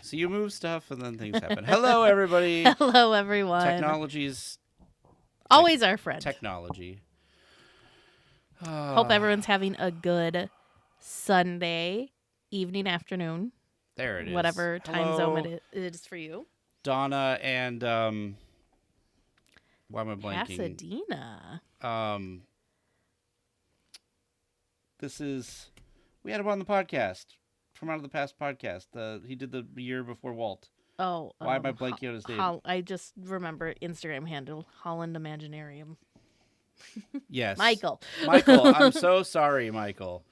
So you move stuff and then things happen. Hello, everybody. Hello, everyone. Technology's always our friend. Technology. Hope everyone's having a good Sunday evening, afternoon. There it is. Whatever time zone it is for you. Donna and why am I blanking? Pasadena. This is we had him on the podcast from Out of the Past podcast. He did the year before Walt. Oh, why am I blanking on his name? I just remember Instagram handle Holland Imaginarium. Yes, Michael. I'm so sorry, Michael.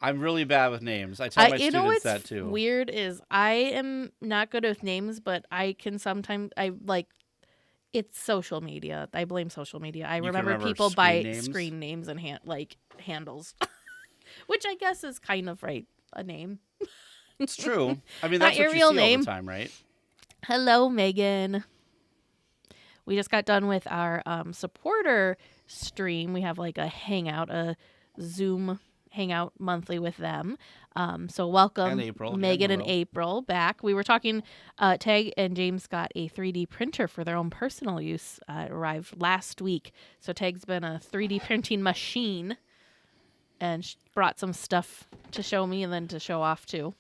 I'm really bad with names. I tell my students that too. Weird is I am not good with names, but I can sometimes it's social media. I blame social media. I remember people by screen names and handles, which I guess is kind of a name. It's true. I mean, that's not what your real see name all the time, right? Hello, Megan. We just got done with our supporter stream. We have a hangout, a Zoom hangout monthly with them. So welcome Megan and April back. We were talking, Tag and James got a 3D printer for their own personal use. It arrived last week. So Tag's been a 3D printing machine and brought some stuff to show me and then to show off too.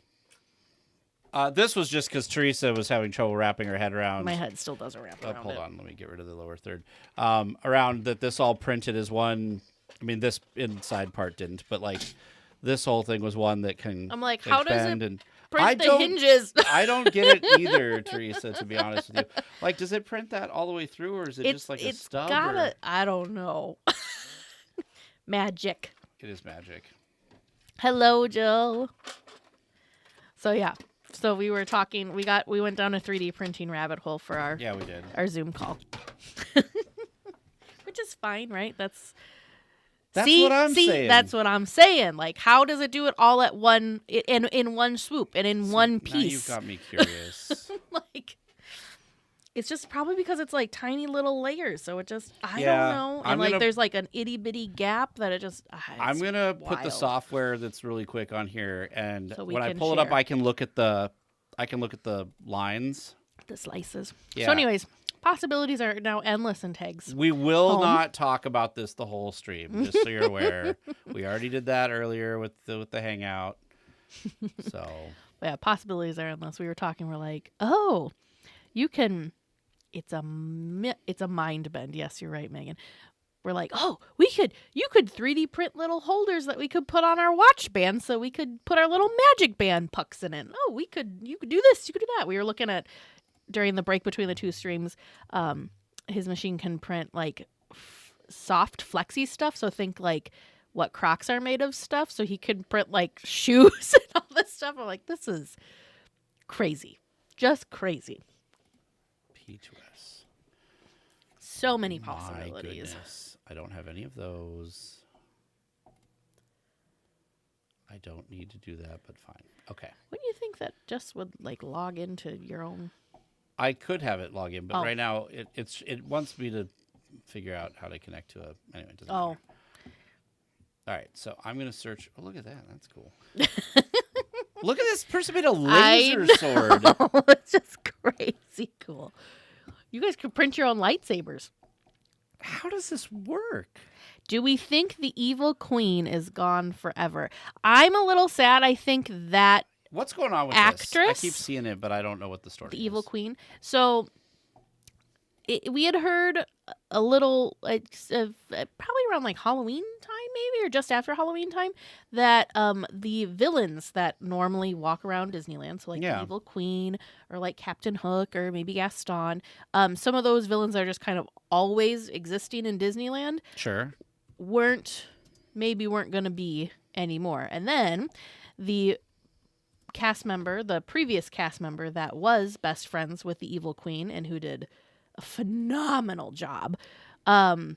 This was just because Teresa was having trouble wrapping her head around. My head still doesn't wrap around Hold on, let me get rid of the lower third. Around that this all printed as one. I mean, this inside part didn't, but this whole thing was one that can. I'm like, how does it print the hinges? I don't get it either, Teresa. To be honest with you, does it print that all the way through, or is it just a stub? I don't know. Magic. It is magic. Hello, Jill. So yeah. So we were talking. We went down a 3D printing rabbit hole for our we did our Zoom call, which is fine, right? That's what I'm saying. That's what I'm saying. How does it do it all at one in one swoop and in one piece? Now you've got me curious. It's just probably because it's tiny little layers, so it just I don't know. And there's an itty bitty gap that it just. I'm gonna put the software that's really quick on here, and when I pull it up, I can look at the lines, the slices. Yeah. So, anyways, possibilities are now endless in Tags. We will not talk about this the whole stream, just so you're aware. We already did that earlier with the hangout. So yeah, possibilities are endless. We were talking. We're like, oh, you can. It's a mind bend. Yes, you're right, Megan. We're like, oh, you could 3D print little holders that we could put on our watch band so we could put our little magic band pucks in it. Oh, you could do this, you could do that. We were looking at, during the break between the two streams, his machine can print soft flexy stuff. So think what Crocs are made of stuff. So he could print shoes and all this stuff. I'm like, this is crazy. Just crazy. P2S. So many possibilities. My goodness. I don't have any of those. I don't need to do that, but fine. Okay. Wouldn't you think that just would log into your own? I could have it log in, but right now it wants me to figure out how to connect to a. Anyway, it doesn't matter. All right, so I'm gonna search. Oh, look at that. That's cool. Look at this person made a laser sword. It's just crazy cool. You guys could print your own lightsabers. How does this work? Do we think the evil queen is gone forever? I'm a little sad. I think that what's going on with actress, this? I keep seeing it, but I don't know what the story is. The evil queen. So we had heard a little, probably around Halloween time, maybe, or just after Halloween time, that the villains that normally walk around Disneyland, so the evil queen, or Captain Hook, or maybe Gaston, some of those villains that are just kind of always existing in Disneyland, weren't going to be anymore. And then the previous cast member that was best friends with the evil queen and who did a phenomenal job, kind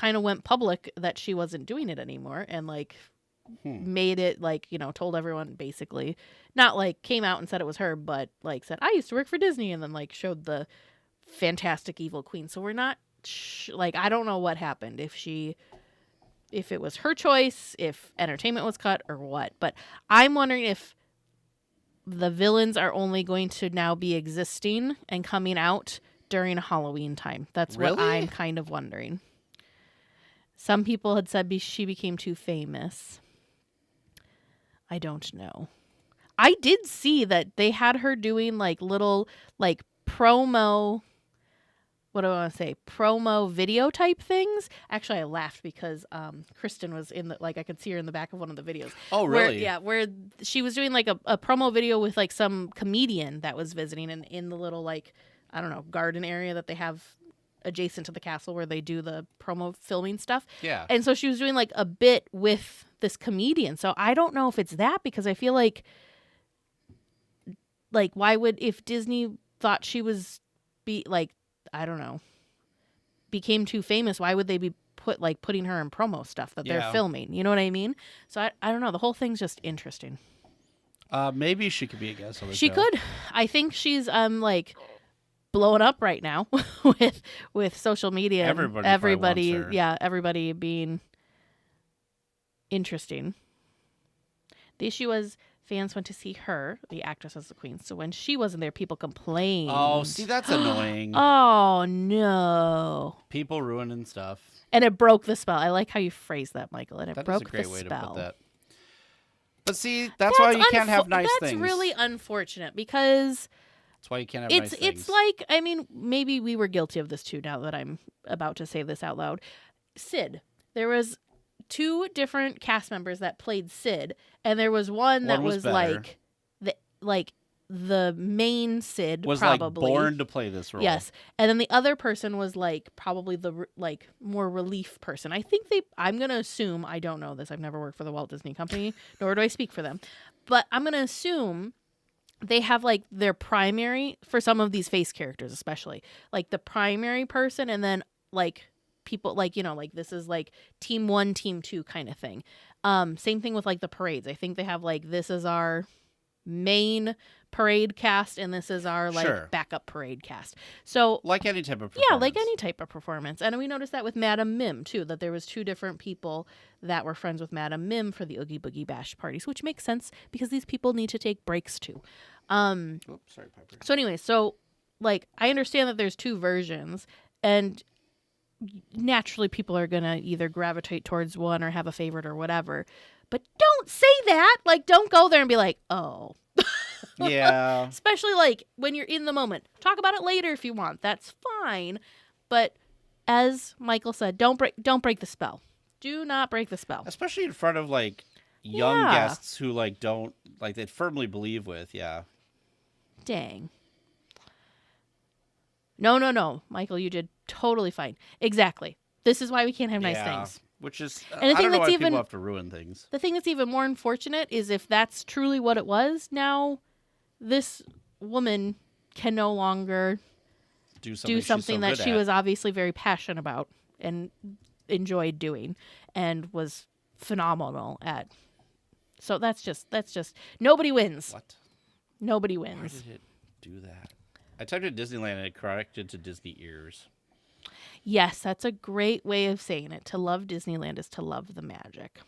of went public that she wasn't doing it anymore and made it told everyone, basically not came out and said it was her, but said, I used to work for Disney, and then showed the fantastic evil queen. So we're not I don't know what happened, if it was her choice, if entertainment was cut or what, but I'm wondering if the villains are only going to now be existing and coming out during Halloween time. That's what I'm kind of wondering. Some people had said she became too famous. I don't know. I did see that they had her doing like little like promo, what do I want to say? Promo video type things. Actually, I laughed because Kristen was in the, like, I could see her in the back of one of the videos. Oh, really? Where she was doing like a promo video with like some comedian that was visiting in the little like, I don't know, garden area that they have adjacent to the castle where they do the promo filming stuff. Yeah. And so she was doing like a bit with this comedian. So I don't know if it's that, because I feel like why would, if Disney thought she was I don't know, became too famous, why would they be putting her in promo stuff that they're filming? You know what I mean? So I don't know. The whole thing's just interesting. Maybe she could be a guest on the show. She could. I think she's blowing up right now with social media. Everybody being interesting. The issue was fans went to see her, the actress, as the queen. So when she wasn't there, people complained. Oh, see, that's annoying. Oh, no. People ruining stuff. And it broke the spell. I like how you phrased that, Michael. And it broke the spell. That's a great way to put that. But see, that's why you can't have nice things. That's really unfortunate, because that's why you can't have nice things. It's like, I mean, maybe we were guilty of this too, now that I'm about to say this out loud. Sid. There was 2 different cast members that played Sid, and there was one that was like the main Sid, was probably like born to play this role. Yes, and then the other person was like probably the more relief person. I think I'm gonna assume, I don't know this, I've never worked for the Walt Disney Company, nor do I speak for them, but I'm gonna assume they have like their primary, for some of these face characters especially, like the primary person, and then like people like, you know, like this is like team 1, team 2 kind of thing. Same thing with like the parades. I think they have like, this is our main parade cast and this is our like backup parade cast. So like any type of performance. Yeah, like any type of performance. And we noticed that with Madame Mim too, that there was 2 different people that were friends with Madame Mim for the Oogie Boogie Bash parties, which makes sense because these people need to take breaks too. Sorry, Piper. So anyway, so like I understand that there's 2 versions, and naturally people are gonna either gravitate towards one or have a favorite or whatever, but don't say that. Like, don't go there and be like, oh. Yeah. Especially like when you're in the moment. Talk about it later if you want, that's fine, but as Michael said, don't break the spell. Do not break the spell, especially in front of like young guests who like don't like, they firmly believe with. Dang. No, Michael, you did totally fine. Exactly. This is why we can't have nice things. Which is, and I don't know why people have to ruin things. The thing that's even more unfortunate is if that's truly what it was, now this woman can no longer do something that she was obviously very passionate about and enjoyed doing and was phenomenal at. So that's just nobody wins. What? Nobody wins. Why did it do that? I typed in Disneyland and it corrected to Disney ears. Yes, that's a great way of saying it. To love Disneyland is to love the magic.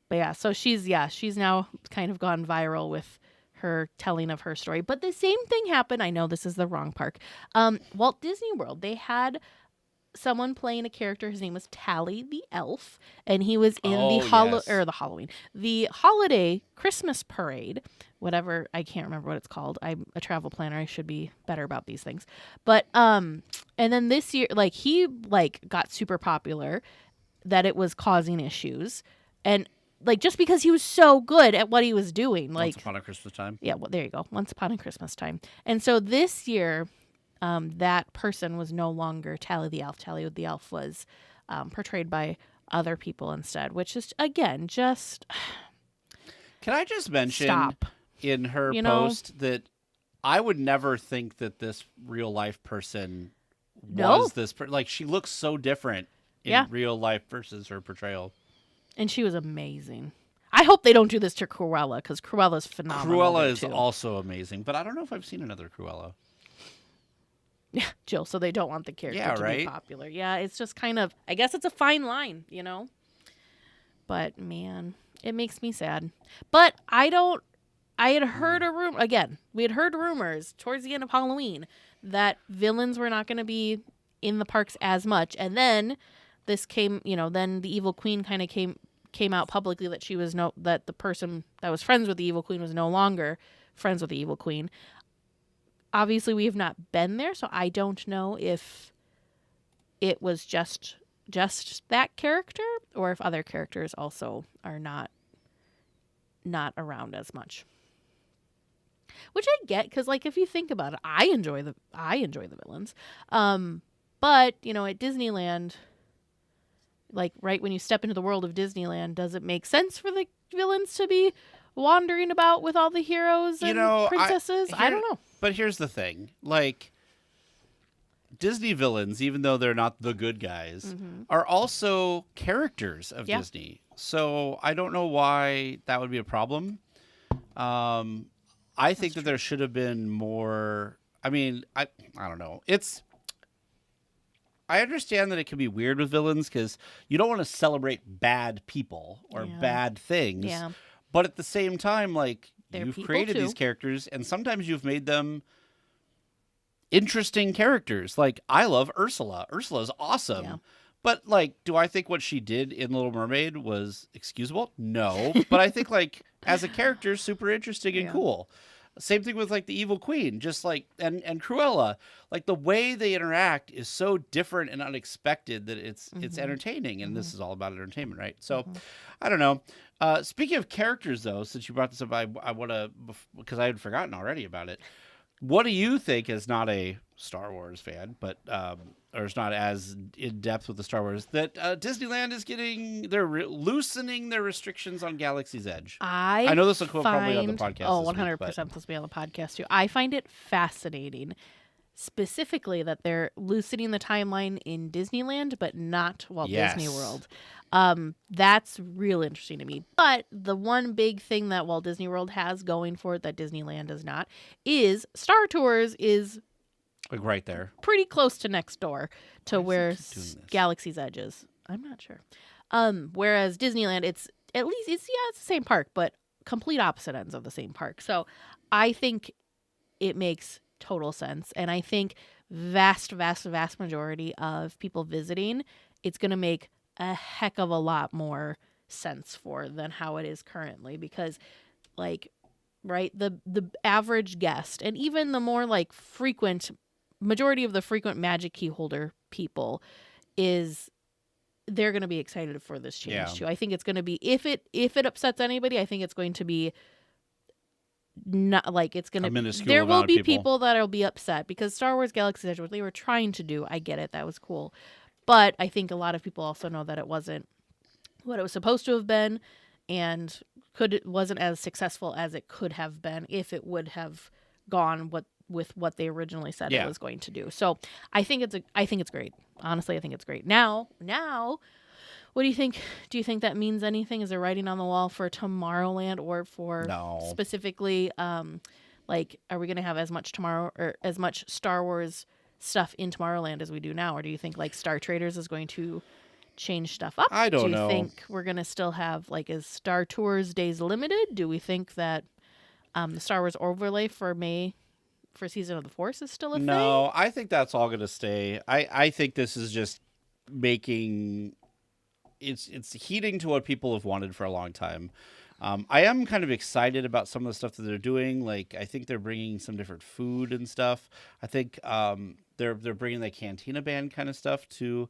But yeah, so she's now kind of gone viral with her telling of her story. But the same thing happened. I know this is the wrong park. Walt Disney World, they had someone playing a character. His name was Tally the Elf, and he was in the holiday Christmas parade, whatever. I can't remember what it's called. I'm a travel planner. I should be better about these things. But and then this year, like he like got super popular, that it was causing issues, and like just because he was so good at what he was doing, like Once Upon a Christmas Time. Yeah, well, there you go. Once Upon a Christmas Time, and so this year. That person was no longer Tally the Elf. Tally the Elf was portrayed by other people instead, which is, again, just... Can I just mention in her post that I would never think that this real-life person was this... Like, she looks so different in real life versus her portrayal. And she was amazing. I hope they don't do this to Cruella, because Cruella's phenomenal. Cruella is also amazing, but I don't know if I've seen another Cruella. Yeah, Jill, so they don't want the character to be popular. Yeah, it's just kind of, I guess it's a fine line, you know? But, man, it makes me sad. But I I had heard a rumor again. We had heard rumors towards the end of Halloween that villains were not going to be in the parks as much, and then this came. Then the Evil Queen kind of came out publicly that that the person that was friends with the Evil Queen was no longer friends with the Evil Queen. Obviously, we have not been there, so I don't know if it was just that character or if other characters also are not around as much. Which I get, because like if you think about it, I enjoy the villains, but at Disneyland, like right when you step into the world of Disneyland, does it make sense for the villains to be wandering about with all the heroes and princesses? I don't know. But here's the thing, like Disney villains, even though they're not the good guys, are also characters of Disney. So I don't know why that would be a problem. I think that there should have been more. I mean, I don't know. I understand that it can be weird with villains because you don't want to celebrate bad people or bad things. Yeah. But at the same time, like, They're you've people created too. these characters, and sometimes you've made them interesting characters. Like, I love Ursula. Ursula's awesome. Yeah. But, like, do I think what she did in Little Mermaid was excusable? No. But I think, like, as a character, super interesting and cool. Same thing with, like, the Evil Queen. Just, like, and Cruella. Like, the way they interact is so different and unexpected that it's entertaining. And this is all about entertainment, right? So, I don't know. Speaking of characters, though, since you brought this up, I want to, because I had forgotten already about it. What do you think, as not a Star Wars fan, but or is not as in depth with the Star Wars, that Disneyland is loosening their restrictions on Galaxy's Edge? I know this will come probably on the podcast. Oh, 100% this will be on the podcast too. I find it fascinating, specifically that they're loosening the timeline in Disneyland, but not Walt Disney World. That's real interesting to me. But the one big thing that Walt Disney World has going for it that Disneyland does not is Star Tours is like right there, pretty close to next door to where Galaxy's Edge is. I'm not sure. Whereas Disneyland, it's the same park, but complete opposite ends of the same park. So I think it makes total sense, and I think vast majority of people visiting, it's going to make a heck of a lot more sense for than how it is currently, because like the average guest and even the more like majority of the frequent Magic Key holder people they're going to be excited for this change too. I think it's going to be, if it upsets anybody, I think it's going to be not like it's going to, there will be people that'll be upset because Star Wars Galaxy's Edge, what they were trying to do, I get it, that was cool. But I think a lot of people also know that it wasn't what it was supposed to have been, and wasn't as successful as it could have been if it would have gone with what they originally said it was going to do. So I think it's great. Honestly, I think it's great. Now, what do you think? Do you think that means anything? Is there writing on the wall for Tomorrowland or for specifically, like, are we going to have as much Star Wars stuff in Tomorrowland as we do now? Or do you think like Star Traders is going to change stuff up? I don't know. Do you think we're going to still have, like, is Star Tours Days limited? Do we think that the Star Wars overlay for Season of the Force is still a thing? No, I think that's all going to stay. I think this is just making it's heeding to what people have wanted for a long time. I am kind of excited about some of the stuff that they're doing. Like, I think they're bringing some different food and stuff. I think they're bringing the Cantina Band kind of stuff to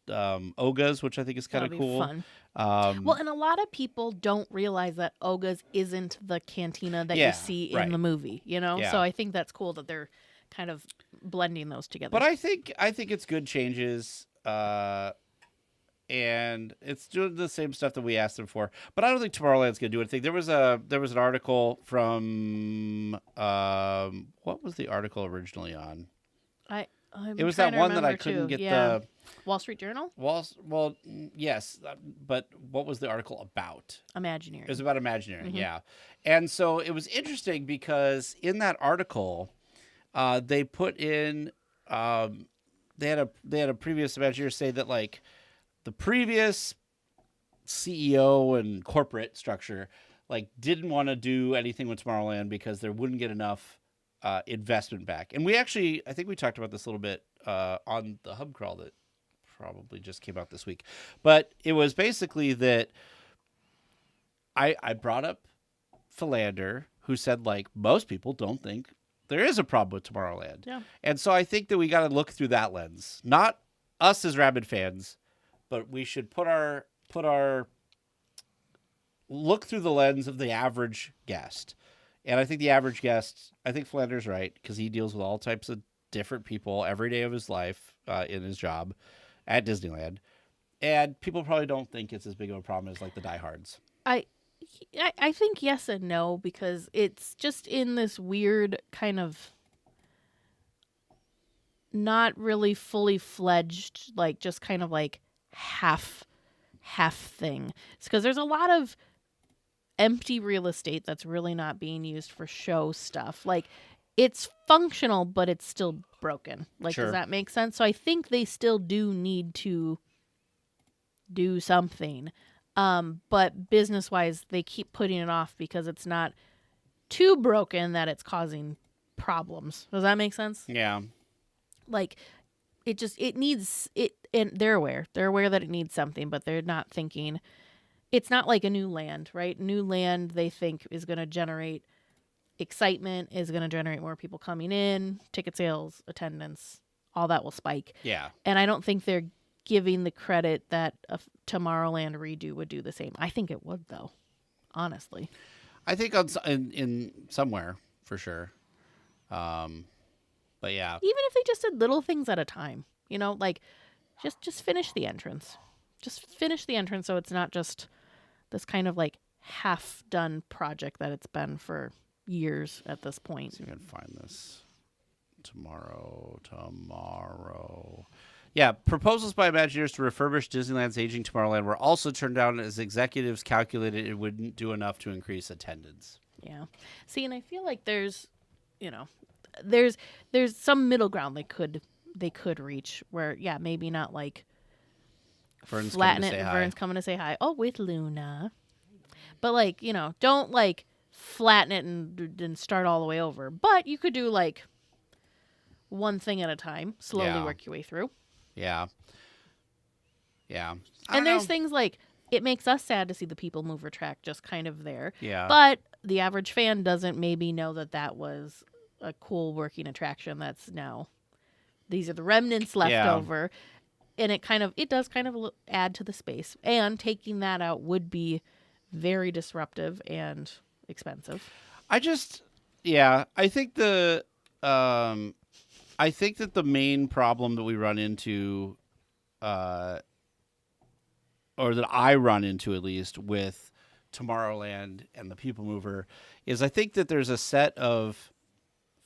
Oga's, which I think is kind of cool. Fun. Well, and a lot of people don't realize that Oga's isn't the cantina that you see in the movie, So I think that's cool that they're kind of blending those together. But I think it's good changes, and it's doing the same stuff that we asked them for. But I don't think Tomorrowland's going to do anything. There was an article from what was the article originally on? It was that one that I couldn't get the Wall Street Journal? Well, yes, but what was the article about? Imagineering. It was about Imagineering, yeah. And so it was interesting because in that article, they put in they had a previous Imagineer say that, like, the previous CEO and corporate structure, like didn't want to do anything with Tomorrowland because there wouldn't get enough investment back. And I think we talked about this a little bit on the hub crawl that probably just came out this week. But it was basically that I brought up Philander, who said, like, most people don't think there is a problem with Tomorrowland. Yeah. And so I think that we got to look through that lens. Not us as rabid fans, but we should look through the lens of the average guest. And I think the average guest, I think Philander's right, because he deals with all types of different people every day of his life in his job at Disneyland. And people probably don't think it's as big of a problem as like the diehards. I think yes and no, because it's just in this weird kind of not really fully fledged, like just kind of like half thing. It's because there's a lot of empty real estate that's really not being used for show stuff. Like it's functional, but it's still broken. Like, Sure. Does that make sense? So I think they still do need to do something. But business-wise, they keep putting it off because it's not too broken that it's causing problems. Does that make sense? Yeah. Like, it needs it, and they're aware that it needs something, but they're not thinking. It's not like a new land, right? New land they think is going to generate excitement, is going to generate more people coming in, ticket sales, attendance, all that will spike. Yeah. And I don't think they're giving the credit that a Tomorrowland redo would do the same. I think it would, though, honestly. I think in somewhere for sure. But yeah. Even if they just did little things at a time, like just finish the entrance. Just finish the entrance so it's not just this kind of like half done project that it's been for years at this point. Let's see if I can find this tomorrow. Yeah, proposals by Imagineers to refurbish Disneyland's aging Tomorrowland were also turned down as executives calculated it wouldn't do enough to increase attendance. Yeah. See, and I feel like there's some middle ground they could reach where, yeah, maybe not like Vern's flatten coming to it say and hi. Vern's coming to say hi. Oh, with Luna. But like, don't like flatten it and start all the way over. But you could do like one thing at a time, slowly work your way through. Yeah. Yeah. And there's things like, it makes us sad to see the People Mover track just kind of there. Yeah. But the average fan doesn't maybe know that was a cool working attraction that's now, these are the remnants left over. And it does kind of add to the space. And taking that out would be very disruptive and expensive. I think I think that the main problem that we run into, or that I run into at least with Tomorrowland and the People Mover, is I think that there's a set of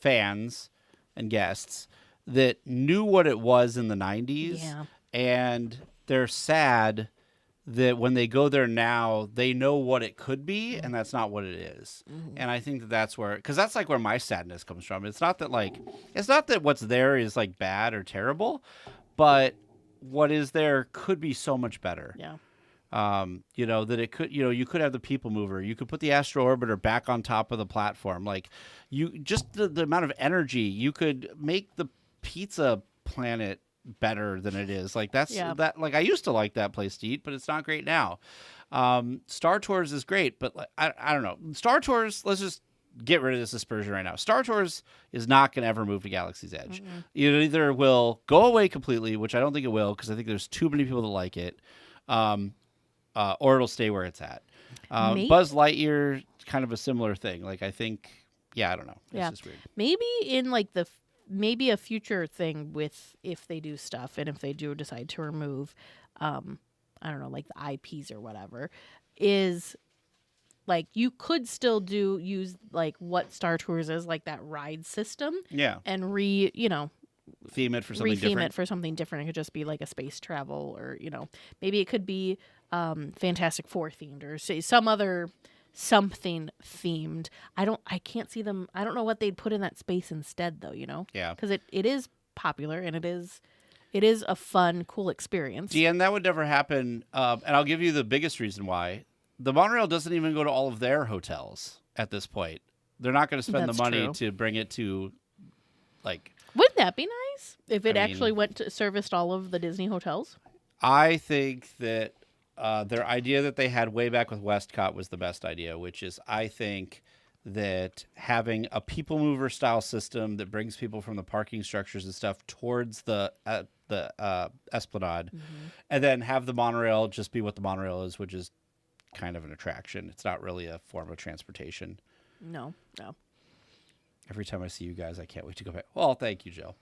fans and guests that knew what it was in the 90s, and they're sad that when they go there now, they know what it could be, and that's not what it is. Mm-hmm. And I think that's where, because that's like where my sadness comes from. It's not that what's there is like bad or terrible, but what is there could be so much better. Yeah. That it could, you could have the People Mover, you could put the Astro Orbiter back on top of the platform. Like the amount of energy, you could make the Pizza Planet better than it is. Like that, like I used to like that place to eat, but it's not great now. Star Tours is great, but like, I don't know. Star Tours, let's just get rid of this aspersion right now. Star Tours is not going to ever move to Galaxy's Edge. Mm-hmm. It either will go away completely, which I don't think it will, because I think there's too many people that like it, or it'll stay where it's at. Buzz Lightyear, kind of a similar thing. Like I think, I don't know. It's just weird. Maybe in like maybe a future thing with if they do stuff and if they do decide to remove, I don't know, like the IPs or whatever, is like you could still use like what Star Tours is, like that ride system. Yeah. And theme it for something different. It for something different. It could just be like a space travel, or maybe it could be Fantastic Four themed, or say some other something themed. I can't see them. I don't know what they'd put in that space instead, though. Yeah. Because it is popular and it is a fun, cool experience. Yeah, and that would never happen. And I'll give you the biggest reason why. the monorail doesn't even go to all of their hotels at this point. They're not going to spend That's the money true. to bring it to, like. Wouldn't that be nice if it I actually mean, went to serviced all of the Disney hotels? I think that their idea that they had way back with Westcott was the best idea, which is I think that having a people mover style system that brings people from the parking structures and stuff towards the Esplanade, and then have the monorail just be what the monorail is, which is kind of an attraction. It's not really a form of transportation. No. Every time I see you guys, I can't wait to go back. Well, thank you, Jill.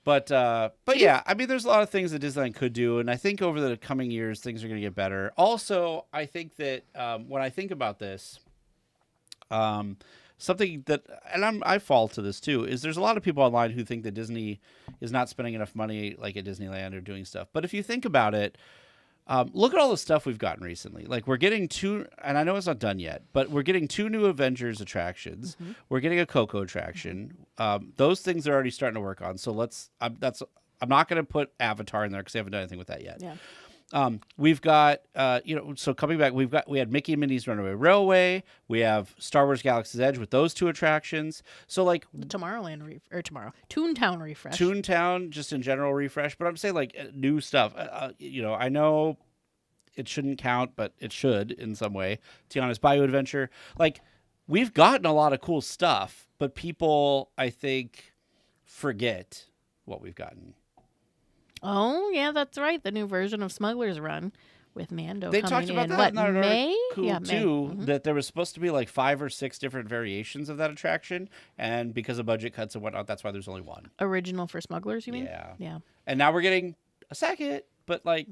But yeah, I mean, there's a lot of things that Disneyland could do, and I think over the coming years, things are going to get better. Also, I think that when I think about this, something that, and I fall to this too, is there's a lot of people online who think that Disney is not spending enough money like at Disneyland or doing stuff. But if you think about it, look at all the stuff we've gotten recently. Like we're getting and I know it's not done yet, but we're getting 2 new Avengers attractions. Mm-hmm. We're getting a Coco attraction. Those things are already starting to work on. So I'm not going to put Avatar in there because they haven't done anything with that yet. Yeah. We've got, so coming back, we had Mickey and Minnie's Runaway Railway. We have Star Wars Galaxy's Edge with those 2 attractions. So like the Toontown refresh. Toontown, just in general refresh. But I'm saying like new stuff. I know it shouldn't count, but it should in some way. Tiana's Bayou Adventure. Like we've gotten a lot of cool stuff, but people, I think, forget what we've gotten. Oh, yeah, that's right. The new version of Smuggler's Run with Mando they coming talked about in. that What, in that May? Article Yeah, too, May. that there was supposed to be like 5 or 6 different variations of that attraction, and because of budget cuts and whatnot, that's why there's only one. Original for Smugglers, you mean? Yeah. And now we're getting a second, but like,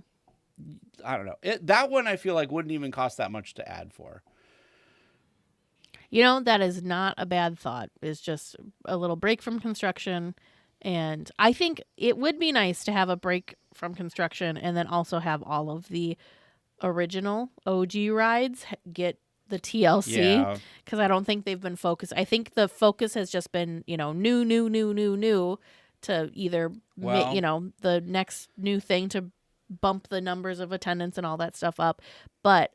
I don't know. That one I feel like wouldn't even cost that much to add for. That is not a bad thought. It's just a little break from construction. And I think it would be nice to have a break from construction and then also have all of the original OG rides get the TLC. Because I don't think they've been focused. I think the focus has just been, new to either, the next new thing to bump the numbers of attendance and all that stuff up. But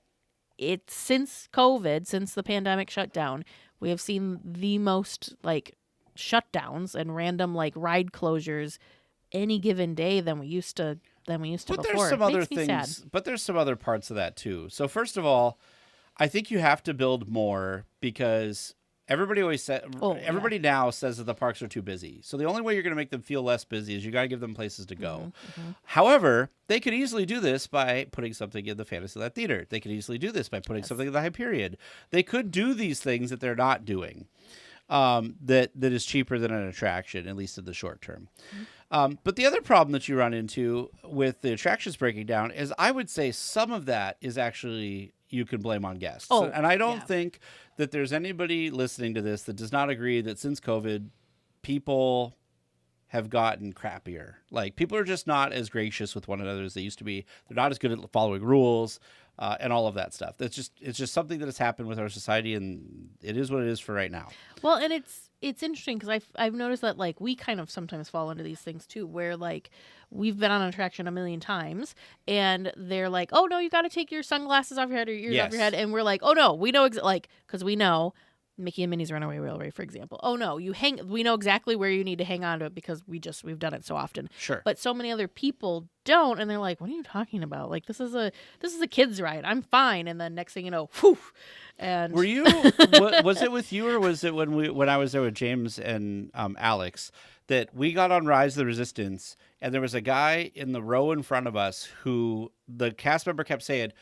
it's since COVID, since the pandemic shut down, we have seen the most shutdowns and random ride closures any given day than we used to before. There's some other things, but there's some other parts of that too. So first of all, I think you have to build more because everybody always now says that the parks are too busy. So the only way you're going to make them feel less busy is you got to give them places to go. Mm-hmm. However, they could easily do this by putting something in the Fantasyland Theater. They could easily do this by putting something in the Hyperion. They could do these things that they're not doing. That is cheaper than an attraction, at least in the short term. Mm-hmm. But the other problem that you run into with the attractions breaking down is I would say some of that is actually you can blame on guests. And I don't think that there's anybody listening to this that does not agree that since COVID, people have gotten crappier. Like people are just not as gracious with one another as they used to be. They're not as good at following rules. And all of that stuff. It's just something that has happened with our society, and it is what it is for right now. Well, and it's interesting because I've noticed that we kind of sometimes fall into these things too, where we've been on an attraction a million times, and they're like, "Oh no, you got to take your sunglasses off your head or your ears off your head," and we're like, "Oh no, we know because we know." Mickey and Minnie's Runaway Railway, for example. Oh no, we know exactly where you need to hang on to it because we've done it so often. Sure. But so many other people don't, and they're like, "What are you talking about? This is a kid's ride. I'm fine." And then next thing you know, whew. And were you? Was it with you or was it when I was there with James and Alex that we got on Rise of the Resistance and there was a guy in the row in front of us who the cast member kept saying,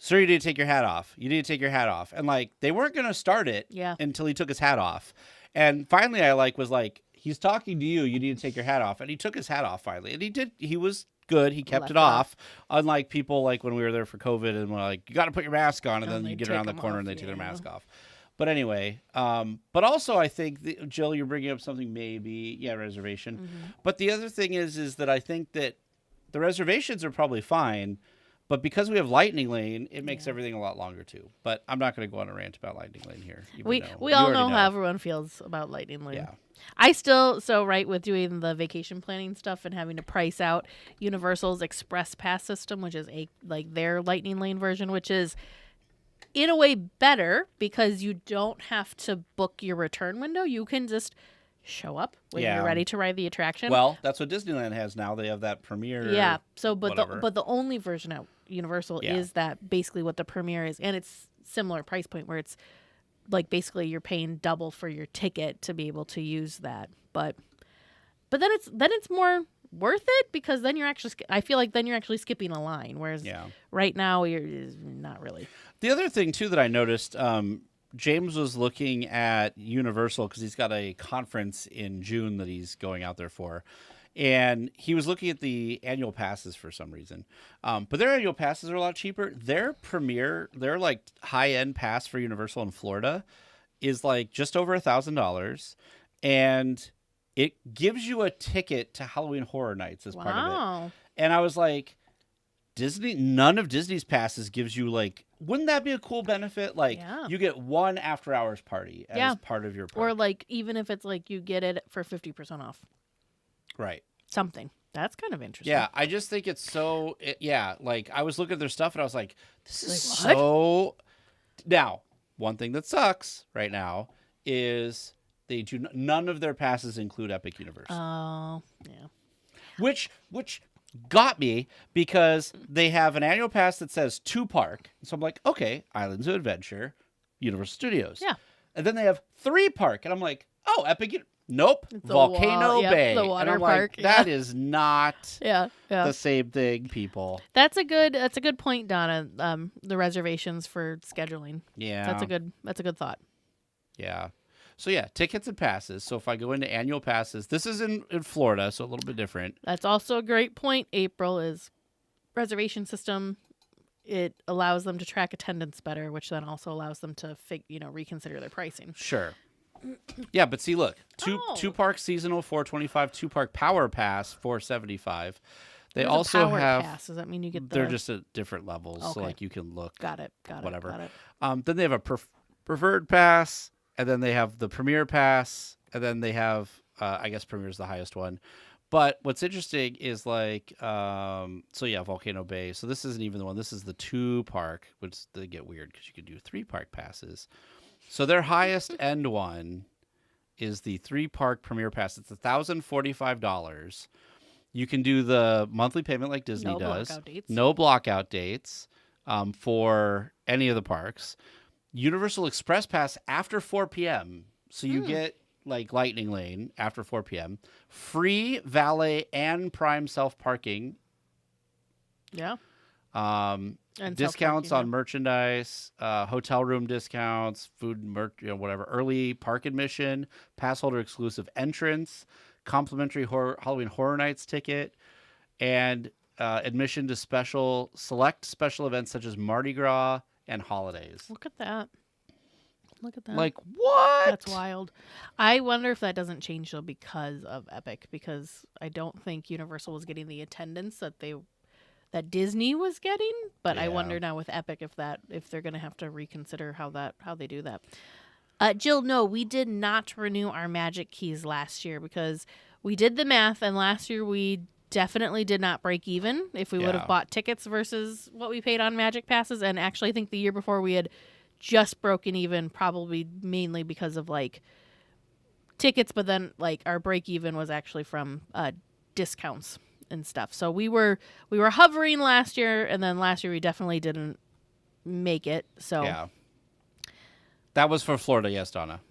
"Sir, you need to take your hat off. You need to take your hat off." And they weren't going to start it until he took his hat off. And finally I was like, "He's talking to you. You need to take your hat off." And he took his hat off finally. And he did. He was good. He kept it off. Unlike people when we were there for COVID and we're like, "You got to put your mask on." And then you get around the corner and they take their mask off. But anyway, but also I think, Jill, you're bringing up something reservation. Mm-hmm. But the other thing is that I think that the reservations are probably fine. But because we have Lightning Lane, it makes everything a lot longer too. But I'm not going to go on a rant about Lightning Lane here. We all know how everyone feels about Lightning Lane. Yeah. I still, with doing the vacation planning stuff and having to price out Universal's Express Pass system, which is their Lightning Lane version, which is in a way better because you don't have to book your return window. You can just show up when you're ready to ride the attraction. Well, that's what Disneyland has now. They have that premiere. Yeah. So, but whatever. the only version at Universal is that basically what the premiere is, and it's similar price point where it's like basically you're paying double for your ticket to be able to use that. But then it's more worth it because then you're actually I feel like then you're actually skipping a line, whereas right now you're not really. The other thing too that I noticed, James was looking at Universal because he's got a conference in June that he's going out there for. And he was looking at the annual passes for some reason. But their annual passes are a lot cheaper. Their like high-end pass for Universal in Florida is like just over $1,000. And it gives you a ticket to Halloween Horror Nights as part of it. And I was like, none of Disney's passes gives you like, wouldn't that be a cool benefit? Like you get one after hours party as part of your park. Or like, even if it's like you get it for 50% off. Right. Something. That's kind of interesting. Yeah. I just think it's so, like I was looking at their stuff and I was like, this is so. Now, one thing that sucks right now is none of their passes include Epic Universe. Oh, yeah. Which got me because they have an annual pass that says 2 park. So I'm like, okay, Islands of Adventure, Universal Studios. Yeah. And then they have 3 park. And I'm like, oh, Epic. Nope. Volcano Bay. The water and I'm park. Like, that is not the same thing, people. That's a good point, Donna. The reservations for scheduling. Yeah. That's a good thought. Yeah. So yeah, tickets and passes. So if I go into annual passes, this is in Florida, so a little bit different. That's also a great point, April, is reservation system. It allows them to track attendance better, which then also allows them to reconsider their pricing. Sure. Yeah, but see, look, two park seasonal $425, 2 park power pass $475. They also have pass. Does that mean you get? They're just at different levels, so like you can look. Got it. Whatever. Then they have a preferred pass. And then they have the Premier Pass, and then they have, I guess Premier's the highest one. But what's interesting is like, Volcano Bay. So this isn't even the one. This is the 2 park, which they get weird because you can do 3 park passes. So their highest end one is the 3 park Premier Pass. It's $1,045. You can do the monthly payment like Disney does. No blockout dates for any of the parks. Universal Express Pass after 4 p.m. So you get like Lightning Lane after 4 p.m. Free valet and prime self-parking. Yeah. And discounts on merchandise, hotel room discounts, food, whatever. Early park admission, pass holder exclusive entrance, complimentary Halloween Horror Nights ticket, and admission to select special events such as Mardi Gras and holidays. Look at that. Like, what? That's wild. I wonder if that doesn't change though because of Epic, because I don't think Universal was getting the attendance that Disney was getting, but I wonder now with Epic if they're going to have to reconsider how they do that. Jill, no, we did not renew our Magic Keys last year because we did the math, and last year we definitely did not break even if we would have bought tickets versus what we paid on Magic Passes. And actually, I think the year before we had just broken even, probably mainly because of like tickets, but then like our break even was actually from discounts and stuff. So we were hovering last year, and then last year we definitely didn't make it. So yeah, that was for Florida, yes, Donna.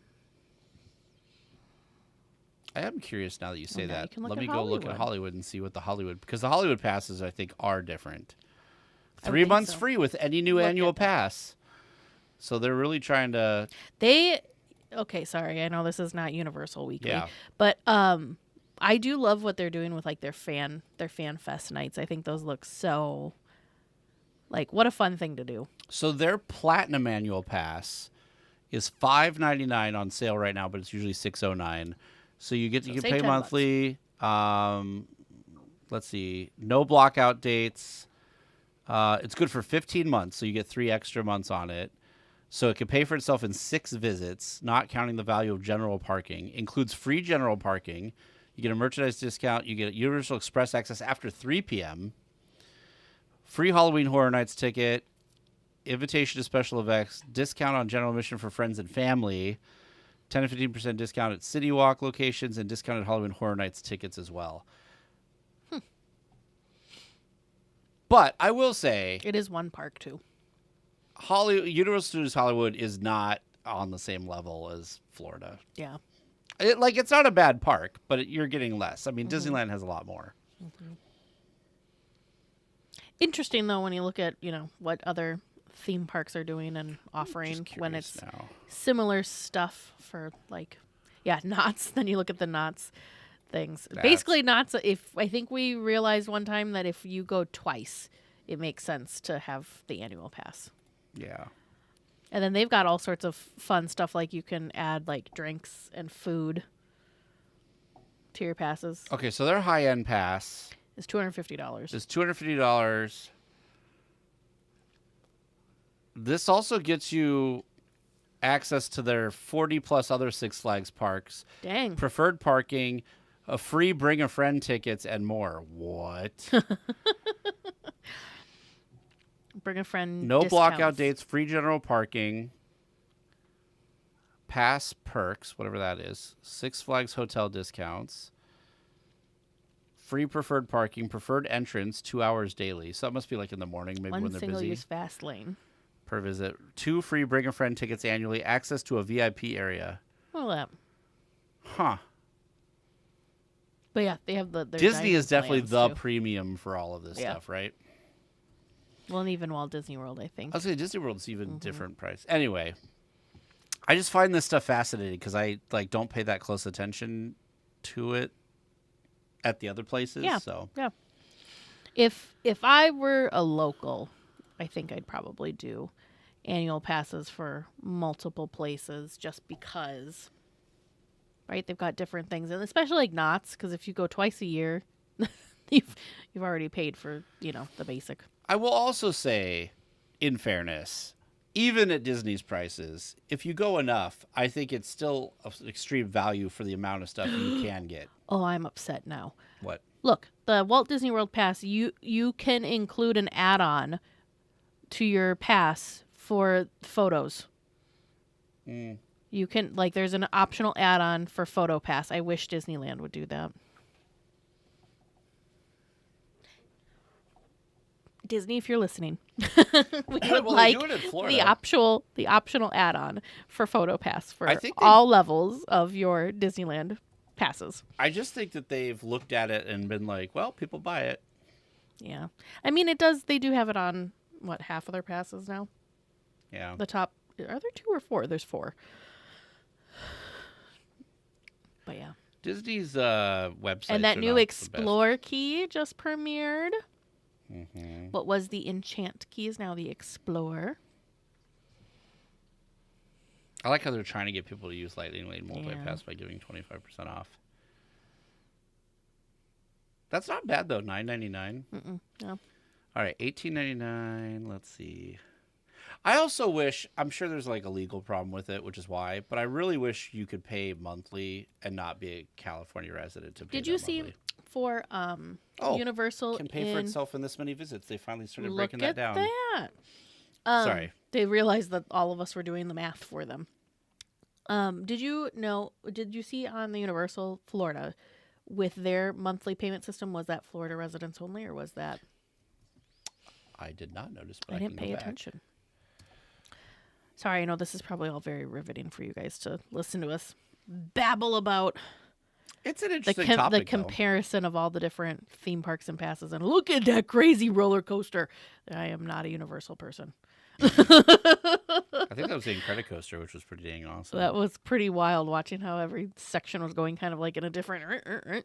I am curious now that you say that. Let me go look at Hollywood and see what because the Hollywood passes, I think, are different. 3 months free with any new annual pass. So they're really trying to. Okay, sorry. I know this is not Universal Weekly, but I do love what they're doing with like their fan fest nights. I think those look so. Like, what a fun thing to do. So their platinum annual pass is $5.99 on sale right now, but it's usually $6.09. So you can pay monthly. Let's see, no blockout dates. It's good for 15 months, so you get 3 extra months on it. So it can pay for itself in 6 visits, not counting the value of general parking. Includes free general parking. You get a merchandise discount. You get Universal Express access after 3 p.m. Free Halloween Horror Nights ticket. invitation to special events, discount on general admission for friends and family, 10 to 15% discount at City Walk locations, and discounted Halloween Horror Nights tickets as well. But I will say, it is one park too. Universal Studios Hollywood is not on the same level as Florida. Yeah. It's not a bad park, but you're getting less. I mean, Disneyland has a lot more. Interesting, though, when you look at, what other theme parks are doing and offering when it's similar stuff for, Knott's. Then you look at the Knott's things. Basically, Knott's, I think we realized one time that if you go twice, it makes sense to have the annual pass. Yeah. And then they've got all sorts of fun stuff, like you can add, drinks and food to your passes. Okay, so their high-end pass is $250. Is $250. This also gets you access to their 40-plus other Six Flags parks. Dang. Preferred parking, a free bring-a-friend tickets, and more. What? Bring a friend. No discounts. blockout dates, free general parking, pass perks, whatever that is, Six Flags hotel discounts, free preferred parking, preferred entrance, 2 hours daily. So that must be in the morning, maybe when they're busy. One single-use fast lane. Per visit. 2 free bring a friend tickets annually, access to a VIP area. Well, that. Huh. But yeah, they have the Disney is definitely the too. Premium for all of this stuff, right? Well, and even Walt Disney World, I think. I was going to say Disney World's even different price. Anyway, I just find this stuff fascinating because I don't pay that close attention to it at the other places. Yeah. So yeah. If I were a local, I think I'd probably do annual passes for multiple places just because, right? They've got different things, and especially Knott's, because if you go twice a year, you've already paid for the basic. I will also say, in fairness, even at Disney's prices, if you go enough, I think it's still of extreme value for the amount of stuff you can get. Oh, I'm upset now. What? Look, the Walt Disney World Pass, you can include an add-on to your pass for photos. You can, there's an optional add-on for Photo Pass. I wish Disneyland would do that. Disney, if you're listening, we would like the optional add-on for Photo Pass for all levels of your Disneyland passes. I just think that they've looked at it and been like, well, people buy it. Yeah. I mean, they do have it on, half of their passes now? Yeah. The top, are there 2 or 4? There's 4. But yeah. Disney's website. And that new Explore key just premiered. Mm-hmm. What was the Enchant key is now the Explore. I like how they're trying to get people to use Lightning Lane Multipass by giving 25% off. That's not bad though. $9.99. No. All right, $18.99. Let's see. I also wish. I'm sure there's a legal problem with it, which is why. But I really wish you could pay monthly and not be a California resident to pay. Did you see? Monthly. For Universal can pay for itself in this many visits. They finally started breaking that down. That. Sorry. They realized that all of us were doing the math for them. Did you see on the Universal Florida with their monthly payment system, was that Florida residents only, or was that? I did not notice, but I didn't pay attention. Sorry, I know this is probably all very riveting for you guys to listen to us babble about. It's an interesting topic, the comparison of all the different theme parks and passes, and look at that crazy roller coaster. I am not a Universal person. I think that was the Incredicoaster, which was pretty dang awesome. That was pretty wild, watching how every section was going kind of in a different. Okay,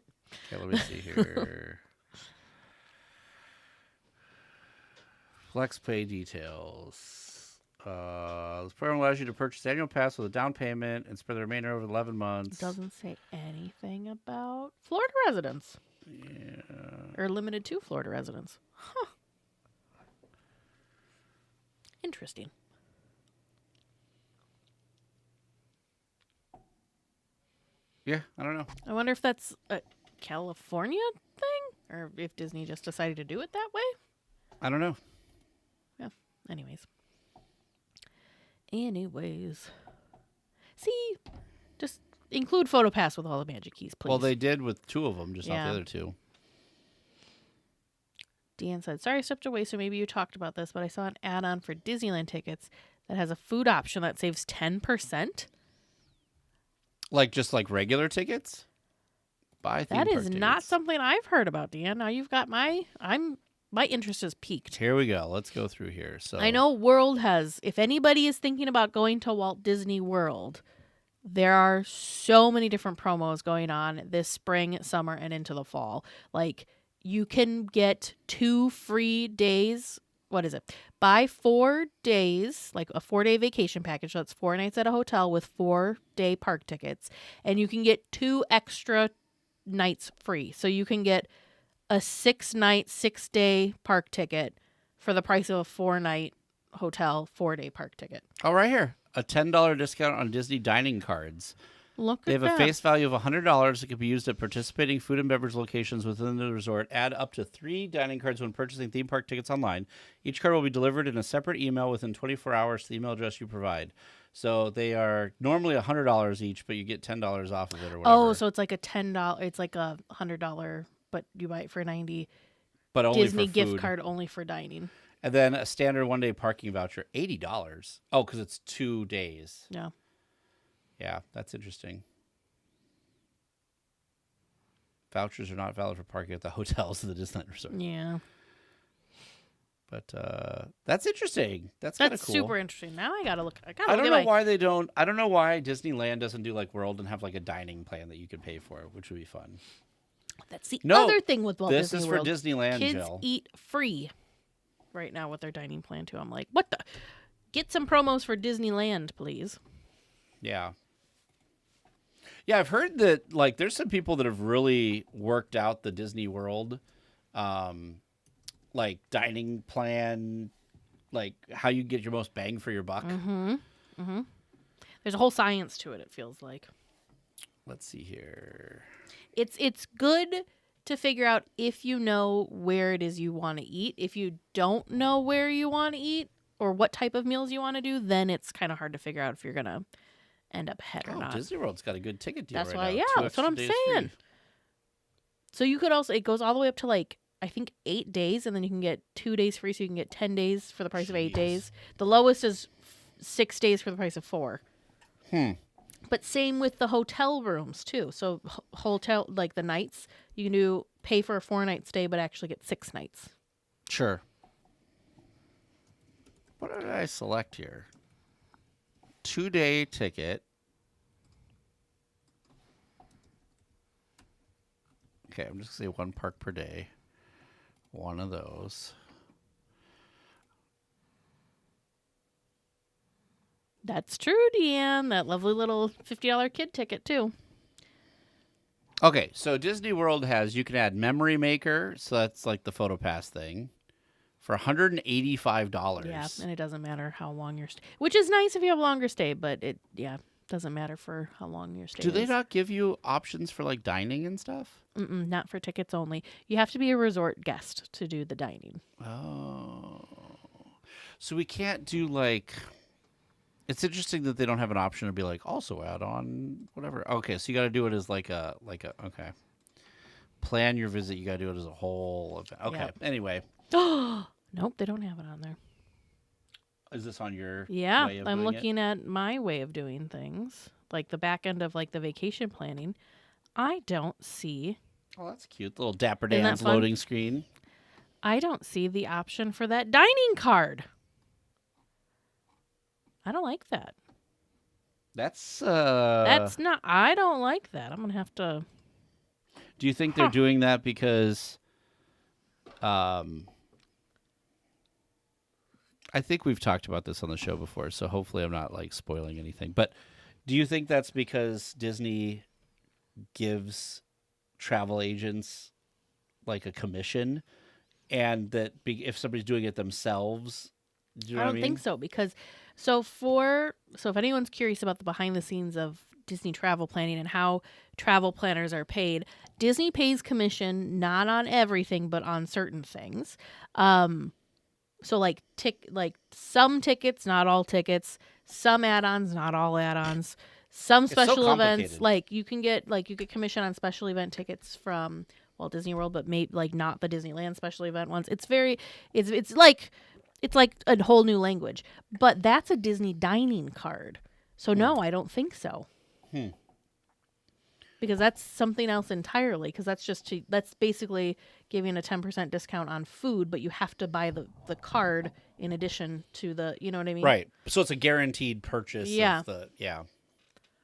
let me see here. Flex pay details. This program allows you to purchase annual pass with a down payment and spread the remainder over 11 months. It doesn't say anything about Florida residents. Yeah. Or limited to Florida residents. Huh. Interesting. Yeah, I don't know. I wonder if that's a California thing, or if Disney just decided to do it that way. I don't know. Yeah. Anyways. Anyways. See? Just include PhotoPass with all the magic keys, please. Well, they did with 2 of them, just not the other 2. Dan said, sorry I stepped away, so maybe you talked about this, but I saw an add-on for Disneyland tickets that has a food option that saves 10%. Just like regular tickets? Buy theme That park is tickets. not something I've heard about, Dan. Now you've got my interest is piqued. Here we go. Let's go through here. So I know World has, if anybody is thinking about going to Walt Disney World, there are so many different promos going on this spring, summer, and into the fall. Like, you can get 2 free days. What is it? Buy 4 days, like a 4-day vacation package. So that's 4 nights at a hotel with 4-day park tickets. And you can get 2 extra nights free. So you can get a 6-night, 6-day park ticket for the price of a 4-night hotel, 4-day park ticket. Oh, right here. A $10 discount on Disney dining cards. Look They at have that. a face value of $100 that can be used at participating food and beverage locations within the resort. Add up to 3 dining cards when purchasing theme park tickets online. Each card will be delivered in a separate email within 24 hours to the email address you provide. So they are normally $100 each, but you get $10 off of it or whatever. Oh, so it's like a $10. It's like a $100, but you buy it for $90. But only Disney for gift food. card only for dining. And then a standard 1-day parking voucher, $80. Oh, because it's 2 days. Yeah. Yeah, that's interesting. Vouchers are not valid for parking at the hotels of the Disneyland Resort. Yeah. But that's interesting. That's kind of cool. Super interesting. Now I gotta look. I don't know why they don't. I don't know why Disneyland doesn't do like World and have like a dining plan that you could pay for, which would be fun. That's the No, other thing with Walt this Disney is World. for Disneyland, Kids Jill. eat free right now with their dining plan too. I'm like, what the? Get some promos for Disneyland, please. Yeah. Yeah, I've heard that like there's some people that have really worked out the Disney World like dining plan, like how you get your most bang for your buck. Mm-hmm. Mm-hmm. There's a whole science to it, it feels like. Let's see here. It's good to figure out if you know where it is you want to eat. If you don't know where you want to eat or what type of meals you want to do, then it's kind of hard to figure out if you're going to end up ahead or not. Disney World's got a good ticket deal That's right why, now. yeah, 2 that's what extra I'm days saying. free. So you could also, it goes all the way up to like, I think 8 days, and then you can get 2 days free, so you can get 10 days for the price of 8 days. The lowest is 6 days for the price of 4. But same with the hotel rooms too. So hotel, like the nights, you can pay for a 4-night stay, but actually get 6 nights. Sure. What did I select here? 2-day ticket. Okay, I'm just going to say 1 park per day. One of those. That's true, Deanne. That lovely little $50 kid ticket too. Okay, so Disney World has, you can add Memory Maker, so that's like the PhotoPass thing, for $185. Yeah, and it doesn't matter how long your stay, which is nice if you have a longer stay, but it doesn't matter for how long your stay is. Do they not give you options for like dining and stuff? Not for tickets only. You have to be a resort guest to do the dining. Oh. So we can't do like... It's interesting that they don't have an option to be like, also add on whatever. Okay, so you got to do it as like a, okay. Plan your visit. You got to do it as a whole event. Okay, Yep. Anyway. Nope, they don't have it on there. Is this on your Yeah, way of I'm doing looking at my way of doing things. Like the back end of like the vacation planning. I don't see... Oh, that's cute. The little Dapper Isn't that Dan's fun? loading screen. I don't see the option for that dining card. I don't like that. That's not... I don't like that. I'm going to have to... Do you think they're doing that because I think we've talked about this on the show before, so hopefully I'm not like spoiling anything. But do you think that's because Disney gives travel agents like a commission, and that if somebody's doing it themselves, do you know I what don't mean? think so, because so if anyone's curious about the behind the scenes of Disney travel planning and how travel planners are paid, Disney pays commission not on everything but on certain things. So like some tickets, not all tickets, some add-ons, not all add-ons. Some special events, like you get commission on special event tickets from Walt Disney World, but maybe like not the Disneyland special event ones. It's like a whole new language. But that's a Disney dining card. So no, I don't think so. Because that's something else entirely. Because that's basically giving a 10% discount on food, but you have to buy the card in addition to the, you know what I mean? Right. So it's a guaranteed purchase. Yeah.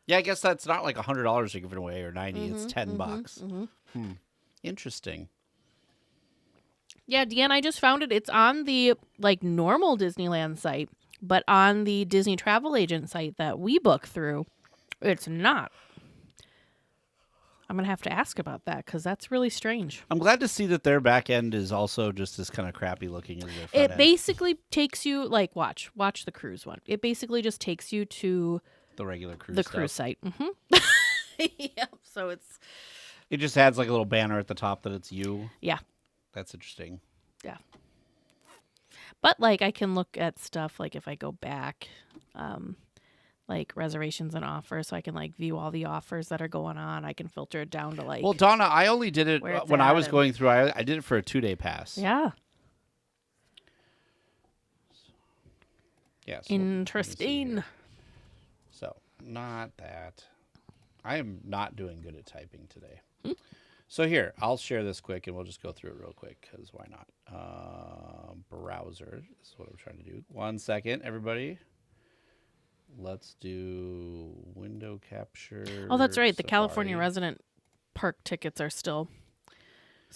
Yeah, I guess that's not like $100 you're giving away or $90. It's $10. Interesting. Yeah, Deanne, I just found it. It's on the like normal Disneyland site, but on the Disney Travel Agent site that we book through, it's not. I'm going to have to ask about that because that's really strange. I'm glad to see that their back end is also just as kind of crappy looking as their front end. It basically takes you, like, watch the cruise one. It basically just takes you to the regular cruise cruise site. Yep. So it just adds like a little banner at the top that it's you. Yeah. That's interesting. Yeah. But like I can look at stuff like if I go back, like reservations and offers, so I can like view all the offers that are going on. I can filter it down to like. Well, Donna, I only did it when I was going through. I did it for a 2-day pass. Yeah. Yeah. So interesting. So not that. I am not doing good at typing today. So here, I'll share this quick, and we'll just go through it real quick, because why not? Browser is what I'm trying to do. 1 second, everybody. Let's do window capture. Oh, that's right. The Safari. California resident park tickets are still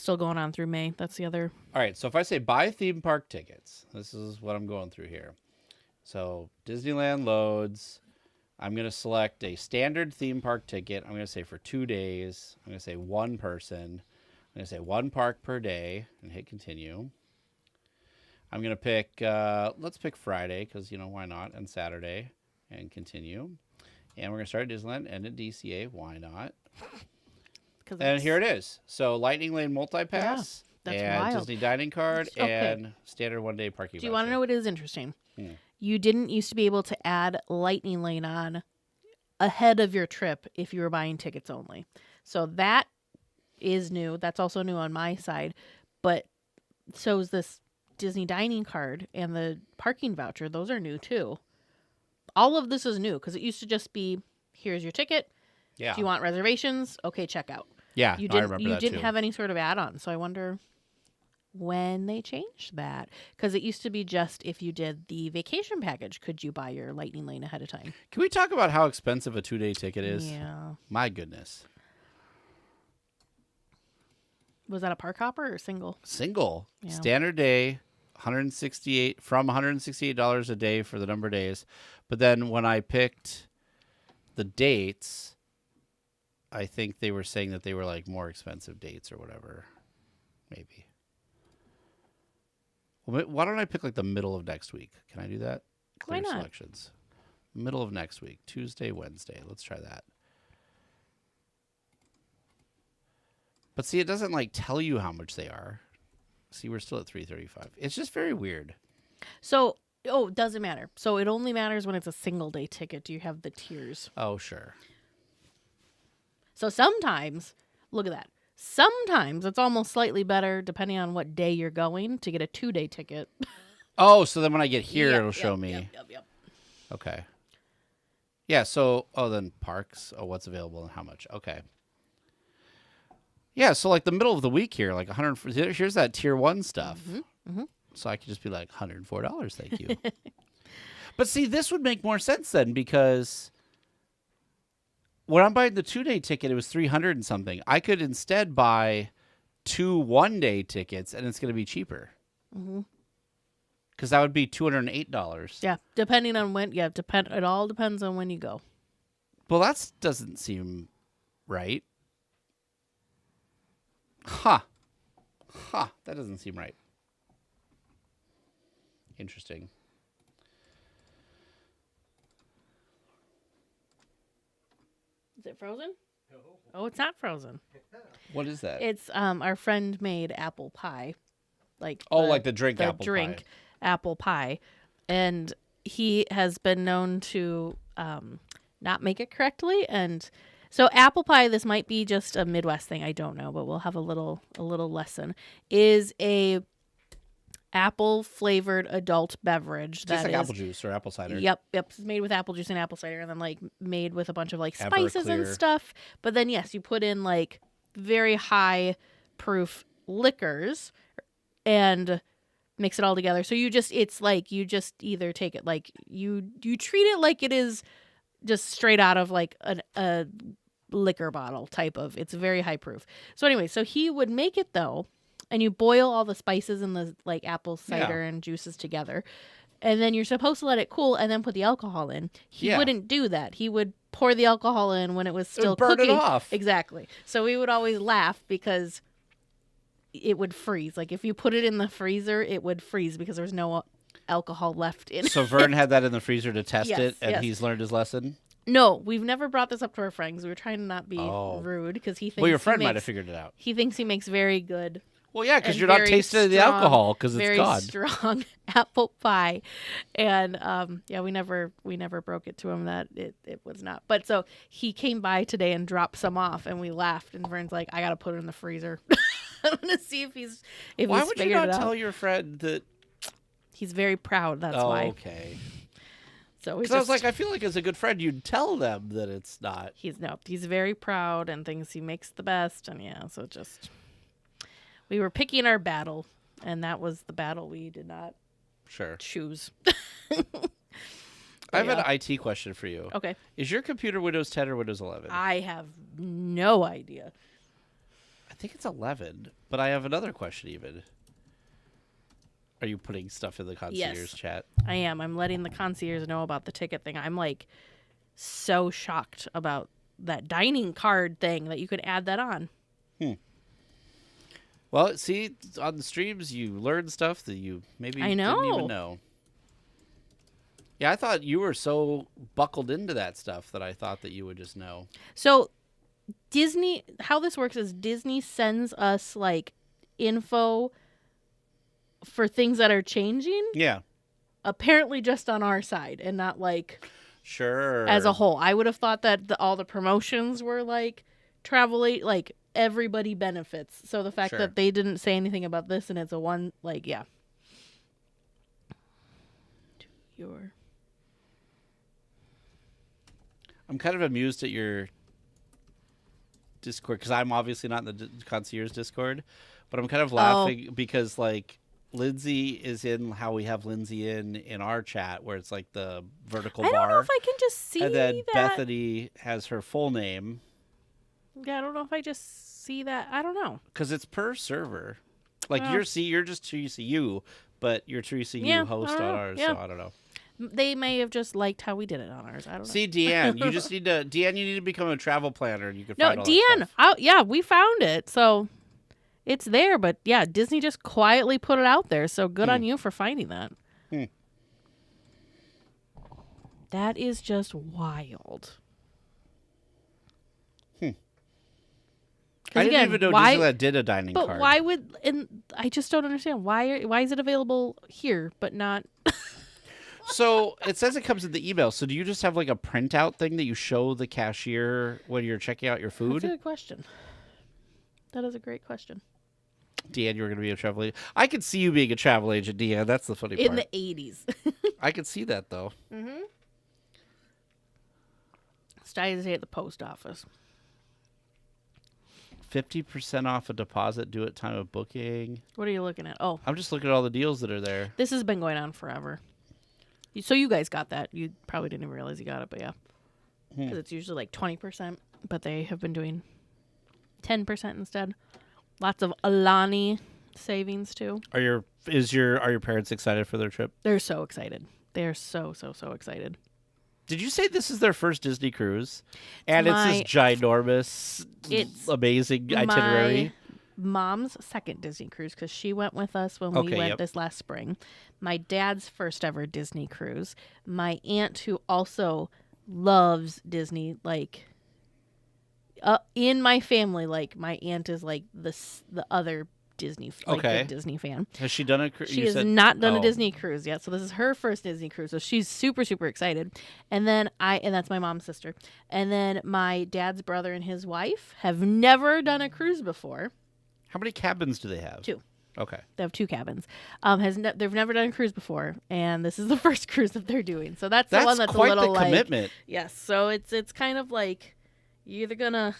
going on through May. That's the other. All right, so if I say buy theme park tickets, this is what I'm going through here. So Disneyland loads. I'm going to select a standard theme park ticket. I'm going to say for 2 days. I'm going to say one person. I'm going to say one park per day and hit continue. I'm going to pick, let's pick Friday because, why not? And Saturday and continue. And we're going to start at Disneyland, end at DCA. Why not? And here it is. So Lightning Lane Multi-Pass. Yeah, that's and wild. Disney Dining Card and standard 1-day parking Do you want to know what is interesting? Hmm. You didn't used to be able to add Lightning Lane on ahead of your trip if you were buying tickets only. So that is new. That's also new on my side. But so is this Disney dining card and the parking voucher. Those are new too. All of this is new because it used to just be, here's your ticket. Yeah. Do you want reservations? Okay, check out. Yeah, you I remember that You didn't too. have any sort of add-on. So I wonder when they changed that, because it used to be just if you did the vacation package, could you buy your Lightning Lane ahead of time? Can we talk about how expensive a 2-day ticket is? Yeah. My goodness. Was that a park hopper or single? Single. Yeah. Standard day, $168 a day for the number of days. But then when I picked the dates, I think they were saying that they were like more expensive dates or whatever. Maybe. Well, why don't I pick like the middle of next week? Can I do that? Why not? Selections. Middle of next week. Tuesday, Wednesday. Let's try that. But see, it doesn't like tell you how much they are. See, we're still at $335. It's just very weird. So, it doesn't matter. So it only matters when it's a single day ticket. Do you have the tiers? Oh, sure. So sometimes, look at that. Sometimes it's almost slightly better, depending on what day you're going, to get a 2-day ticket. Oh, so then when I get here, Yep, it'll show me. Yep. Okay. Yeah, so, then parks. Oh, what's available and how much? Okay. Yeah, so like the middle of the week here, like 100. Here's that tier 1 stuff. Mm-hmm. So I could just be like $104, thank you. But see, this would make more sense then, because when I'm buying the 2-day ticket, it was $300 and something. I could instead buy 2 1-day tickets, and it's going to be cheaper. Mm-hmm. Because that would be $208. Yeah, depending on when. Yeah, it all depends on when you go. Well, that doesn't seem right. That doesn't seem right. Interesting. Is it frozen? No. Oh, it's not frozen. What is that? It's our friend made apple pie, like like the drink apple pie. Apple pie, and he has been known to not make it correctly. And so apple pie, this might be just a Midwest thing. I don't know, but we'll have a little lesson. Is a apple flavored adult beverage. Tastes like apple juice or apple cider. Yep. It's made with apple juice and apple cider, and then like made with a bunch of like spices and stuff. But then yes, you put in like very high proof liquors and mix it all together. So you just either take it like you treat it like it is just straight out of like a liquor bottle type of. It's very high proof. So anyway, so he would make it though. And you boil all the spices and the like apple cider and juices together. And then you're supposed to let it cool and then put the alcohol in. He wouldn't do that. He would pour the alcohol in when it was still cooking. Burn it off. Exactly. So we would always laugh because it would freeze. Like if you put it in the freezer, it would freeze because there's no alcohol left in it. So Vern had that in the freezer to test it, and he's learned his lesson? No, we've never brought this up to our friends. We were trying to not be rude because he thinks... Well, your friend might have figured it out. He thinks he makes very good... Well, yeah, because you're not tasting the alcohol because it's gone. Very strong apple pie, and we never broke it to him that it was not. But so he came by today and dropped some off, and we laughed. And Vern's like, "I gotta put it in the freezer. I'm gonna see if he's Why would you not tell your friend that? He's very proud. That's why. Okay. So I was like, I feel like as a good friend, you'd tell them that it's not. He's very proud and thinks he makes the best, and so just. We were picking our battle, and that was the battle we did not choose. I have an IT question for you. Okay. Is your computer Windows 10 or Windows 11? I have no idea. I think it's 11, but I have another question even. Are you putting stuff in the concierge chat? I am. I'm letting the concierge know about the ticket thing. I'm like so shocked about that dining card thing that you could add that on. Well, see, on the streams, you learn stuff that you maybe didn't even know. Yeah, I thought you were so buckled into that stuff that I thought that you would just know. So, Disney, how this works is Disney sends us, like, info for things that are changing. Yeah. Apparently just on our side and not, like, sure, as a whole. I would have thought that all the promotions were, like, everybody benefits. So the fact that they didn't say anything about this and it's a one, like, I'm kind of amused at your Discord because I'm obviously not in the concierge Discord, but I'm kind of laughing because, like, Lindsay is in how we have Lindsay in our chat where it's like the vertical bar. I don't know if I can just see that. And then Bethany has her full name. Yeah, I don't know if I just see that. I don't know. Because it's per server. Like, you're just Teresa U, but you're Teresa U host on ours, so I don't know. They may have just liked how we did it on ours. I don't know. See, Deanne, you need to become a travel planner and you can find all that stuff. We found it. So it's there, but yeah, Disney just quietly put it out there. So good on you for finding that. That is just wild. I didn't even know Disneyland did a dining card. But why would... And I just don't understand. Why is it available here, but not... So, it says it comes in the email. So, do you just have, like, a printout thing that you show the cashier when you're checking out your food? That's a good question. That is a great question. Deanne, you're going to be a travel agent. I could see you being a travel agent, Deanne. That's the funny part. In the 80s. I could see that, though. Mm-hmm. Starting to say at the post office. 50% off a deposit due at time of booking. What are you looking at? Oh. I'm just looking at all the deals that are there. This has been going on forever. So you guys got that. You probably didn't even realize you got it, but yeah. Because it's usually like 20%, but they have been doing 10% instead. Lots of Alani savings too. Are your parents excited for their trip? They're so excited. They're so excited. Did you say this is their first Disney cruise? And it's this ginormous, amazing itinerary? Mom's second Disney cruise because she went with us when we went this last spring. My dad's first ever Disney cruise. My aunt, who also loves Disney, like in my family, like my aunt is like the other Disney, like big Disney fan. Has she done a cruise? She has not done a Disney cruise yet, so this is her first Disney cruise. So she's super, super excited. And then and that's my mom's sister. And then my dad's brother and his wife have never done a cruise before. How many cabins do they have? 2. Okay. They have 2 cabins. They've never done a cruise before, and this is the first cruise that they're doing. So that's the one that's quite a little the commitment. Yes. So it's kind of like you're either gonna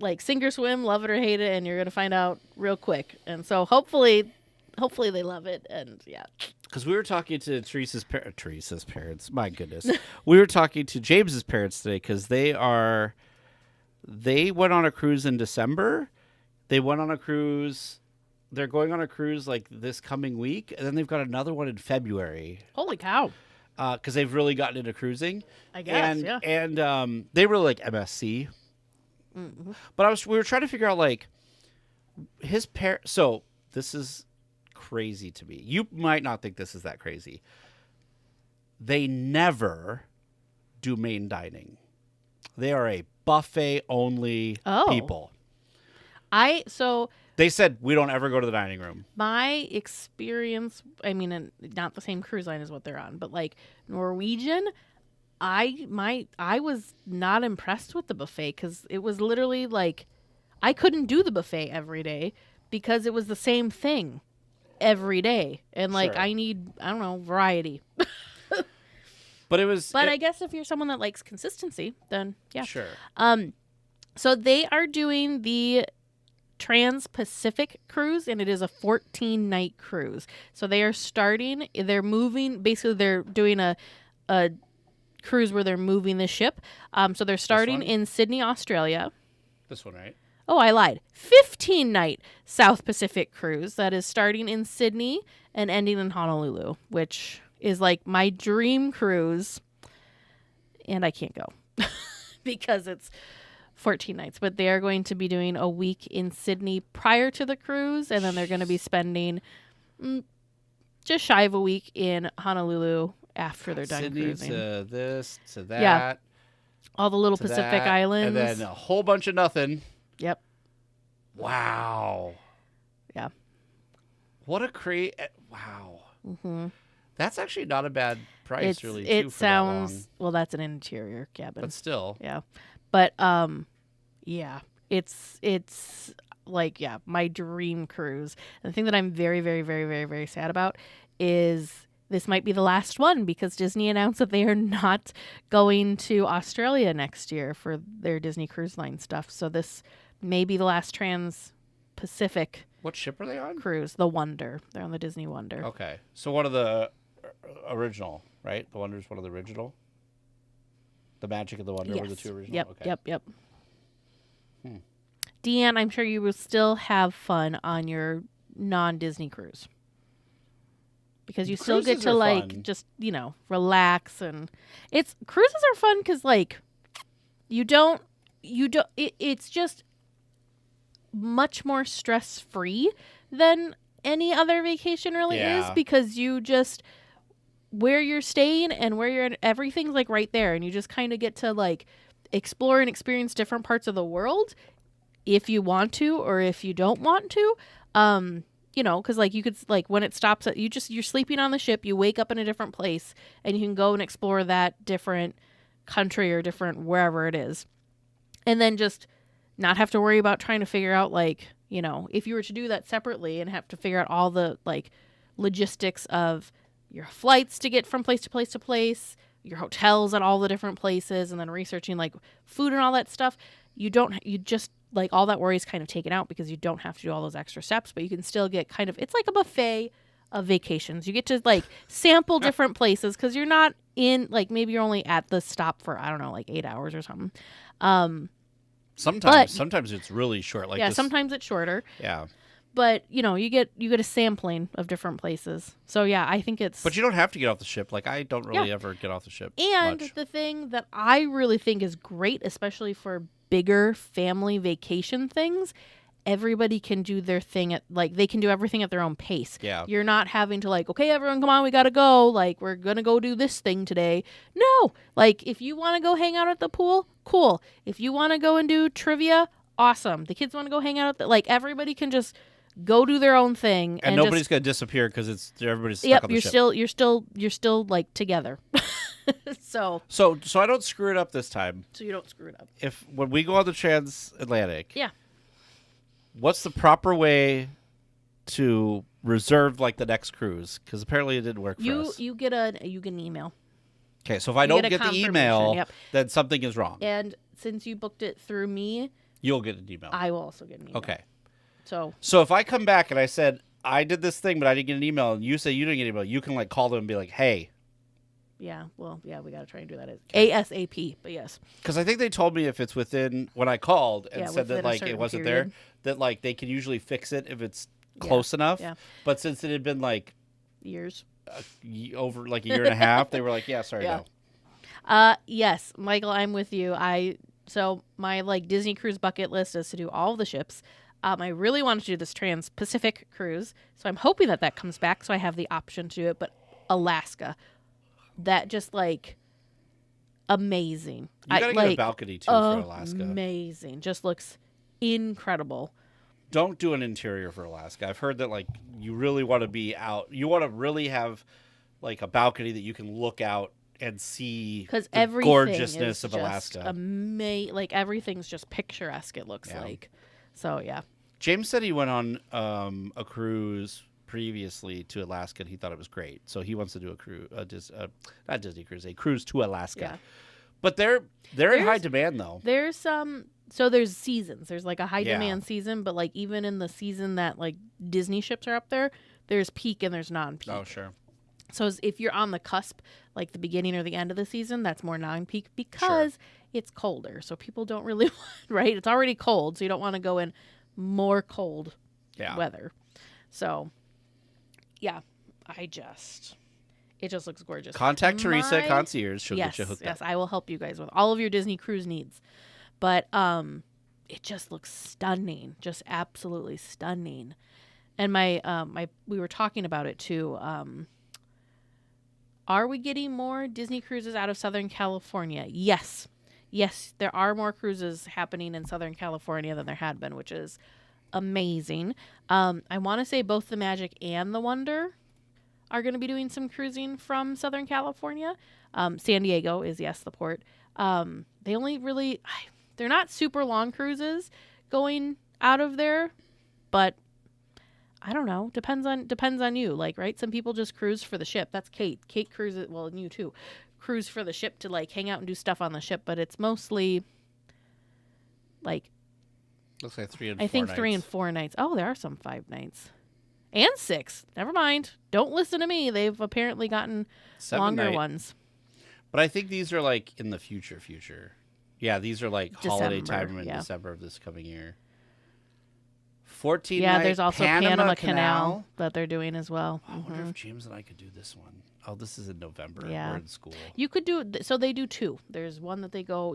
like sink or swim, love it or hate it, and you're gonna find out real quick. And so hopefully they love it. And yeah. Because we were talking to Teresa's parents. My goodness, we were talking to James's parents today because they went on a cruise in December. They went on a cruise. They're going on a cruise like this coming week, and then they've got another one in February. Holy cow! Because they've really gotten into cruising. I guess, yeah. And they really like MSC. Mm-hmm. But we were trying to figure out like his parents. So this is crazy to me. You might not think this is that crazy. They never do main dining. They are a buffet only people. They said we don't ever go to the dining room. My experience, I mean, not the same cruise line as what they're on, but like Norwegian, I was not impressed with the buffet because it was literally like I couldn't do the buffet every day because it was the same thing every day, and like sure. I don't know, variety. But I guess if you're someone that likes consistency, then yeah. Sure. So they are doing the Trans-Pacific cruise, and it is a 14-night cruise. So they're doing a cruise where they're moving the ship. So they're starting in Sydney, Australia. This one, right? Oh, I lied. 15-night South Pacific cruise that is starting in Sydney and ending in Honolulu, which is like my dream cruise. And I can't go because it's 14 nights, but they are going to be doing a week in Sydney prior to the cruise, and then they're going to be spending just shy of a week in Honolulu after they're done Sydney cruising. to this, to that. Yeah. All the little Pacific islands. And then a whole bunch of nothing. Yep. Wow. Yeah. What a wow. Mm-hmm. That's actually not a bad price, really. It sounds, well, that's an interior cabin. But still. Yeah. But yeah, it's like, yeah, my dream cruise. And the thing that I'm very, very, very, very, very sad about is this might be the last one because Disney announced that they are not going to Australia next year for their Disney Cruise Line stuff. So this may be the last Trans-Pacific. What ship are they on? Cruise, the Wonder. They're on the Disney Wonder. Okay. So one of the original, right? The Wonder's one of the original? The Magic of the Wonder were the 2 original? Yep, okay. yep. Deanne, I'm sure you will still have fun on your non-Disney cruise. Because you still get to, like, fun. Just, relax. And cruises are fun because, like, it's just much more stress-free than any other vacation really is because you just... where you're staying and where you're at, everything's like right there, and you just kind of get to like explore and experience different parts of the world if you want to or if you don't want to. Because like you could like when it stops at you're sleeping on the ship, you wake up in a different place and you can go and explore that different country or different wherever it is, and then just not have to worry about trying to figure out like if you were to do that separately and have to figure out all the like logistics of your flights to get from place to place to place, your hotels at all the different places, and then researching like food and all that stuff. You just like all that worry is kind of taken out because you don't have to do all those extra steps, but you can still get kind of, it's like a buffet of vacations. You get to like sample different places because you're not in like, maybe you're only at the stop for, I don't know, like 8 hours or something. Sometimes it's really short. Like sometimes it's shorter. Yeah. But, you get a sampling of different places. So, yeah, I think it's... But you don't have to get off the ship. Like, I don't really ever get off the ship And much. The thing that I really think is great, especially for bigger family vacation things, everybody can do their thing they can do everything at their own pace. Yeah. You're not having to like, okay, everyone, come on, we got to go. Like, we're going to go do this thing today. No. Like, if you want to go hang out at the pool, cool. If you want to go and do trivia, awesome. The kids want to go hang out like everybody can just go do their own thing, and nobody's gonna disappear because everybody's stuck on the ship. You're still like together. So I don't screw it up this time. So you don't screw it up. When we go on the transatlantic, yeah, what's the proper way to reserve like the next cruise? Because apparently it didn't work for us. You get an email. Okay, so if I don't get the email, then something is wrong. And since you booked it through me, you'll get an email. I will also get an email. Okay. So if I come back and I said I did this thing, but I didn't get an email, and you say you didn't get an email, you can like call them and be like, "Hey." Yeah. Well, yeah, we got to try and do that ASAP. But yes. Because I think they told me if it's within when I called and said that like it wasn't there, that like they can usually fix it if it's close enough. Yeah. But since it had been like years over like a year and a half, they were like, "Yeah, sorry, no." Yes, Michael, I'm with you. So my like Disney cruise bucket list is to do all of the ships. I really wanted to do this Trans-Pacific cruise, so I'm hoping that comes back, so I have the option to do it. But Alaska, that just like amazing. You gotta get a balcony too for Alaska. Amazing, just looks incredible. Don't do an interior for Alaska. I've heard that like you really want to be out. You want to really have like a balcony that you can look out and see the gorgeousness of Alaska. Like everything's just picturesque. It looks like. So yeah. James said he went on a cruise previously to Alaska and he thought it was great. So he wants to do a cruise, not Disney cruise, a cruise to Alaska. Yeah. But they're in high demand though. There's so there's seasons. There's like a high demand season, but like even in the season that like Disney ships are up there, there's peak and there's non-peak. Oh sure. So if you're on the cusp, like the beginning or the end of the season, that's more non-peak because it's colder. So people don't really want, right? It's already cold, so you don't want to go in more cold weather. So, yeah, it just looks gorgeous. Contact Teresa Concierge. She'll get you hooked up. Yes, I will help you guys with all of your Disney cruise needs. But it just looks stunning, just absolutely stunning. And we were talking about it too. Are we getting more Disney cruises out of Southern California? Yes. Yes, there are more cruises happening in Southern California than there had been, which is amazing. I want to say both the Magic and the Wonder are going to be doing some cruising from Southern California. San Diego is, the port. They only really, they're not super long cruises going out of there, but I don't know. Depends on you. Like, right? Some people just cruise for the ship. That's Kate. Kate cruises, well, and you too, cruise for the ship to like hang out and do stuff on the ship. But it's mostly like, looks like 3 and 4 nights. I think 3 and 4 nights. Oh, there are some 5 nights and 6. Never mind. Don't listen to me. They've apparently gotten 7 longer ones. But I think these are like in the future. Yeah, these are like holiday time in December of this coming year. 14 night there's also Panama Canal that they're doing as well. I wonder if James and I could do this one. Oh, this is in November. Yeah. We're in school. You could do so they do 2. There's one that they go,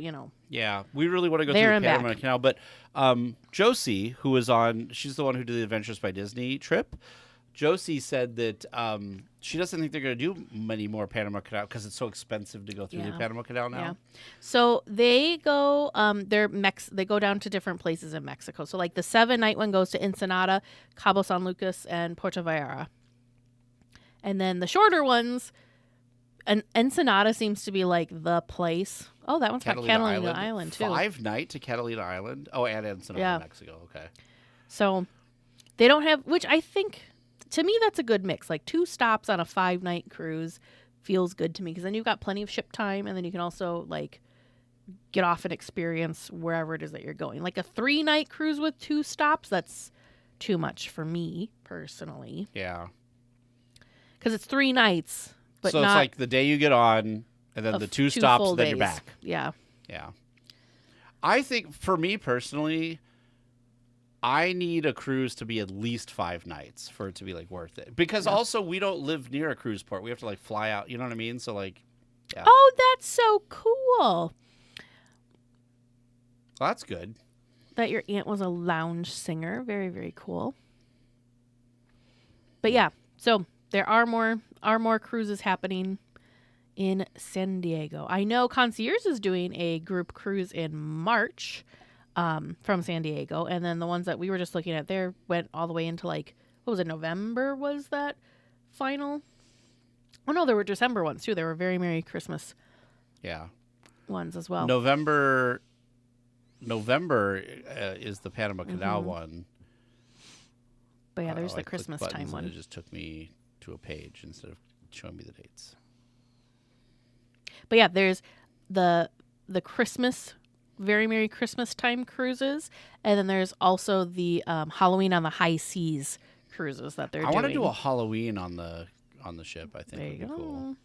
Yeah, we really want to go through the Panama Canal, but Josie, who was on, she's the one who did the Adventures by Disney trip. Josie said that she doesn't think they're going to do many more Panama Canal because it's so expensive to go through the Panama Canal now. Yeah. So they go, they go down to different places in Mexico. So like the 7-night one goes to Ensenada, Cabo San Lucas, and Puerto Vallarta. And then the shorter ones, Ensenada seems to be like the place. Oh, that one's got Catalina Island too. 5-night to Catalina Island. Oh, and Ensenada, Mexico. Okay. So they don't have, which I think, to me, that's a good mix. Like 2 stops on a 5-night cruise feels good to me because then you've got plenty of ship time and then you can also like get off and experience wherever it is that you're going. Like a 3-night cruise with 2 stops, that's too much for me personally. Yeah. Because it's 3 nights, but so not it's like the day you get on and then the 2 stops, then you're back. Yeah. Yeah. I think for me personally, I need a cruise to be at least 5 nights for it to be like worth it. Because also we don't live near a cruise port. We have to like fly out. You know what I mean? So like, yeah. Oh, that's so cool. Well, that's good. That your aunt was a lounge singer. Very, very cool. But yeah, so there are more cruises happening in San Diego. I know Concierge is doing a group cruise in March. from San Diego. And then the ones that we were just looking at there went all the way into like, what was it, November was that final? Oh, no, there were December ones too. There were Very Merry Christmas ones as well. November is the Panama Canal one. But yeah, there's the Christmas time one. It just took me to a page instead of showing me the dates. But yeah, there's the Christmas, Very Merry Christmas time cruises, and then there's also the Halloween on the High Seas cruises that they're doing. I want to do a Halloween on the ship. I think there would you be go. cool.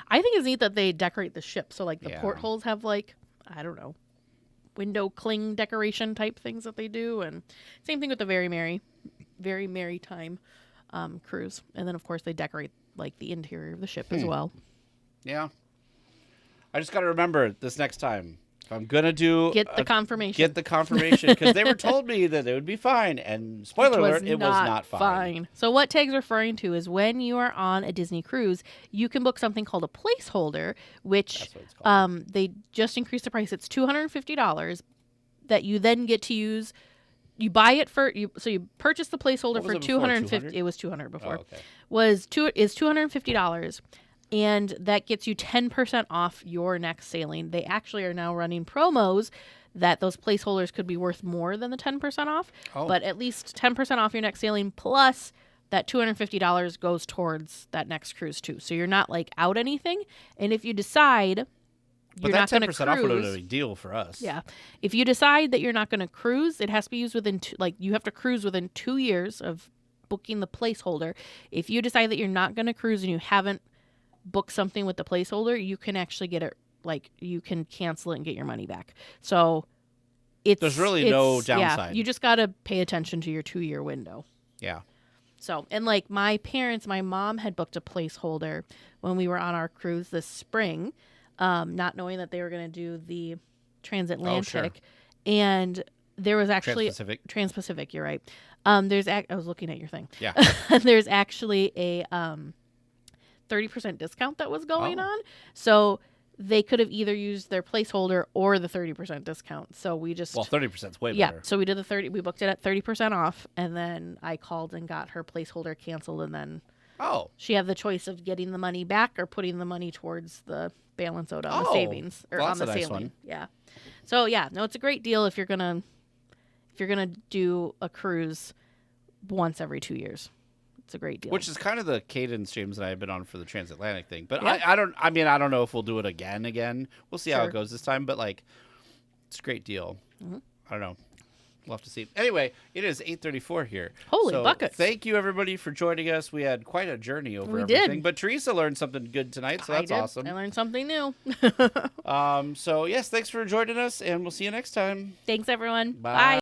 I think it's neat that they decorate the ship. So like the Yeah. portholes have like, I don't know, window cling decoration type things that they do, and same thing with the Very Merry Time cruise. And then of course they decorate like the interior of the ship as well. Yeah. I just got to remember this next time. If I'm going to do... Get the confirmation. Get the confirmation. Because they were told me that it would be fine. And spoiler alert, it was not fine. So what Tag's referring to is when you are on a Disney cruise, you can book something called a placeholder, which That's what it's called. they just increased the price. It's $250 that you then get to use. You buy it for... So you purchase the placeholder for $250. It was $200 before. Oh, okay. Is $250. And that gets you 10% off your next sailing. They actually are now running promos that those placeholders could be worth more than the 10% off. Oh. But at least 10% off your next sailing, plus that $250 goes towards that next cruise too. So you're not like out anything. And if you decide you're not going to cruise, that 10% off would have been a big deal for us. Yeah. If you decide that you're not going to cruise, it has to be used within you have to cruise within 2 years of booking the placeholder. If you decide that you're not going to cruise and you haven't book something with the placeholder, you can actually get it, like you can cancel it and get your money back. So there's really no downside. Yeah, you just got to pay attention to your 2-year window. Yeah. So, and like my mom had booked a placeholder when we were on our cruise this spring, not knowing that they were going to do the transatlantic. Oh, sure. And there was actually Trans-Pacific, you're right. I was looking at your thing. Yeah. There's actually a 30% discount that was going on. So they could have either used their placeholder or the 30% discount. So we just... Well, 30% is way better. Yeah, so we did we booked it at 30% off, and then I called and got her placeholder canceled, and then she had the choice of getting the money back or putting the money towards the balance owed on the savings or on the sailing. Nice. Yeah. So yeah, no, it's a great deal if you're gonna do a cruise once every 2 years. It's a great deal. Which is kind of the cadence James and I have been on for the transatlantic thing. But yeah. I don't know if we'll do it again. We'll see how it goes this time. But like, it's a great deal. Mm-hmm. I don't know. We'll have to see. Anyway, it is 8:34 here. Holy buckets. Thank you, everybody, for joining us. We had quite a journey over everything. Did. But Teresa learned something good tonight, so that's awesome. I learned something new. So, yes, thanks for joining us, and we'll see you next time. Thanks, everyone. Bye.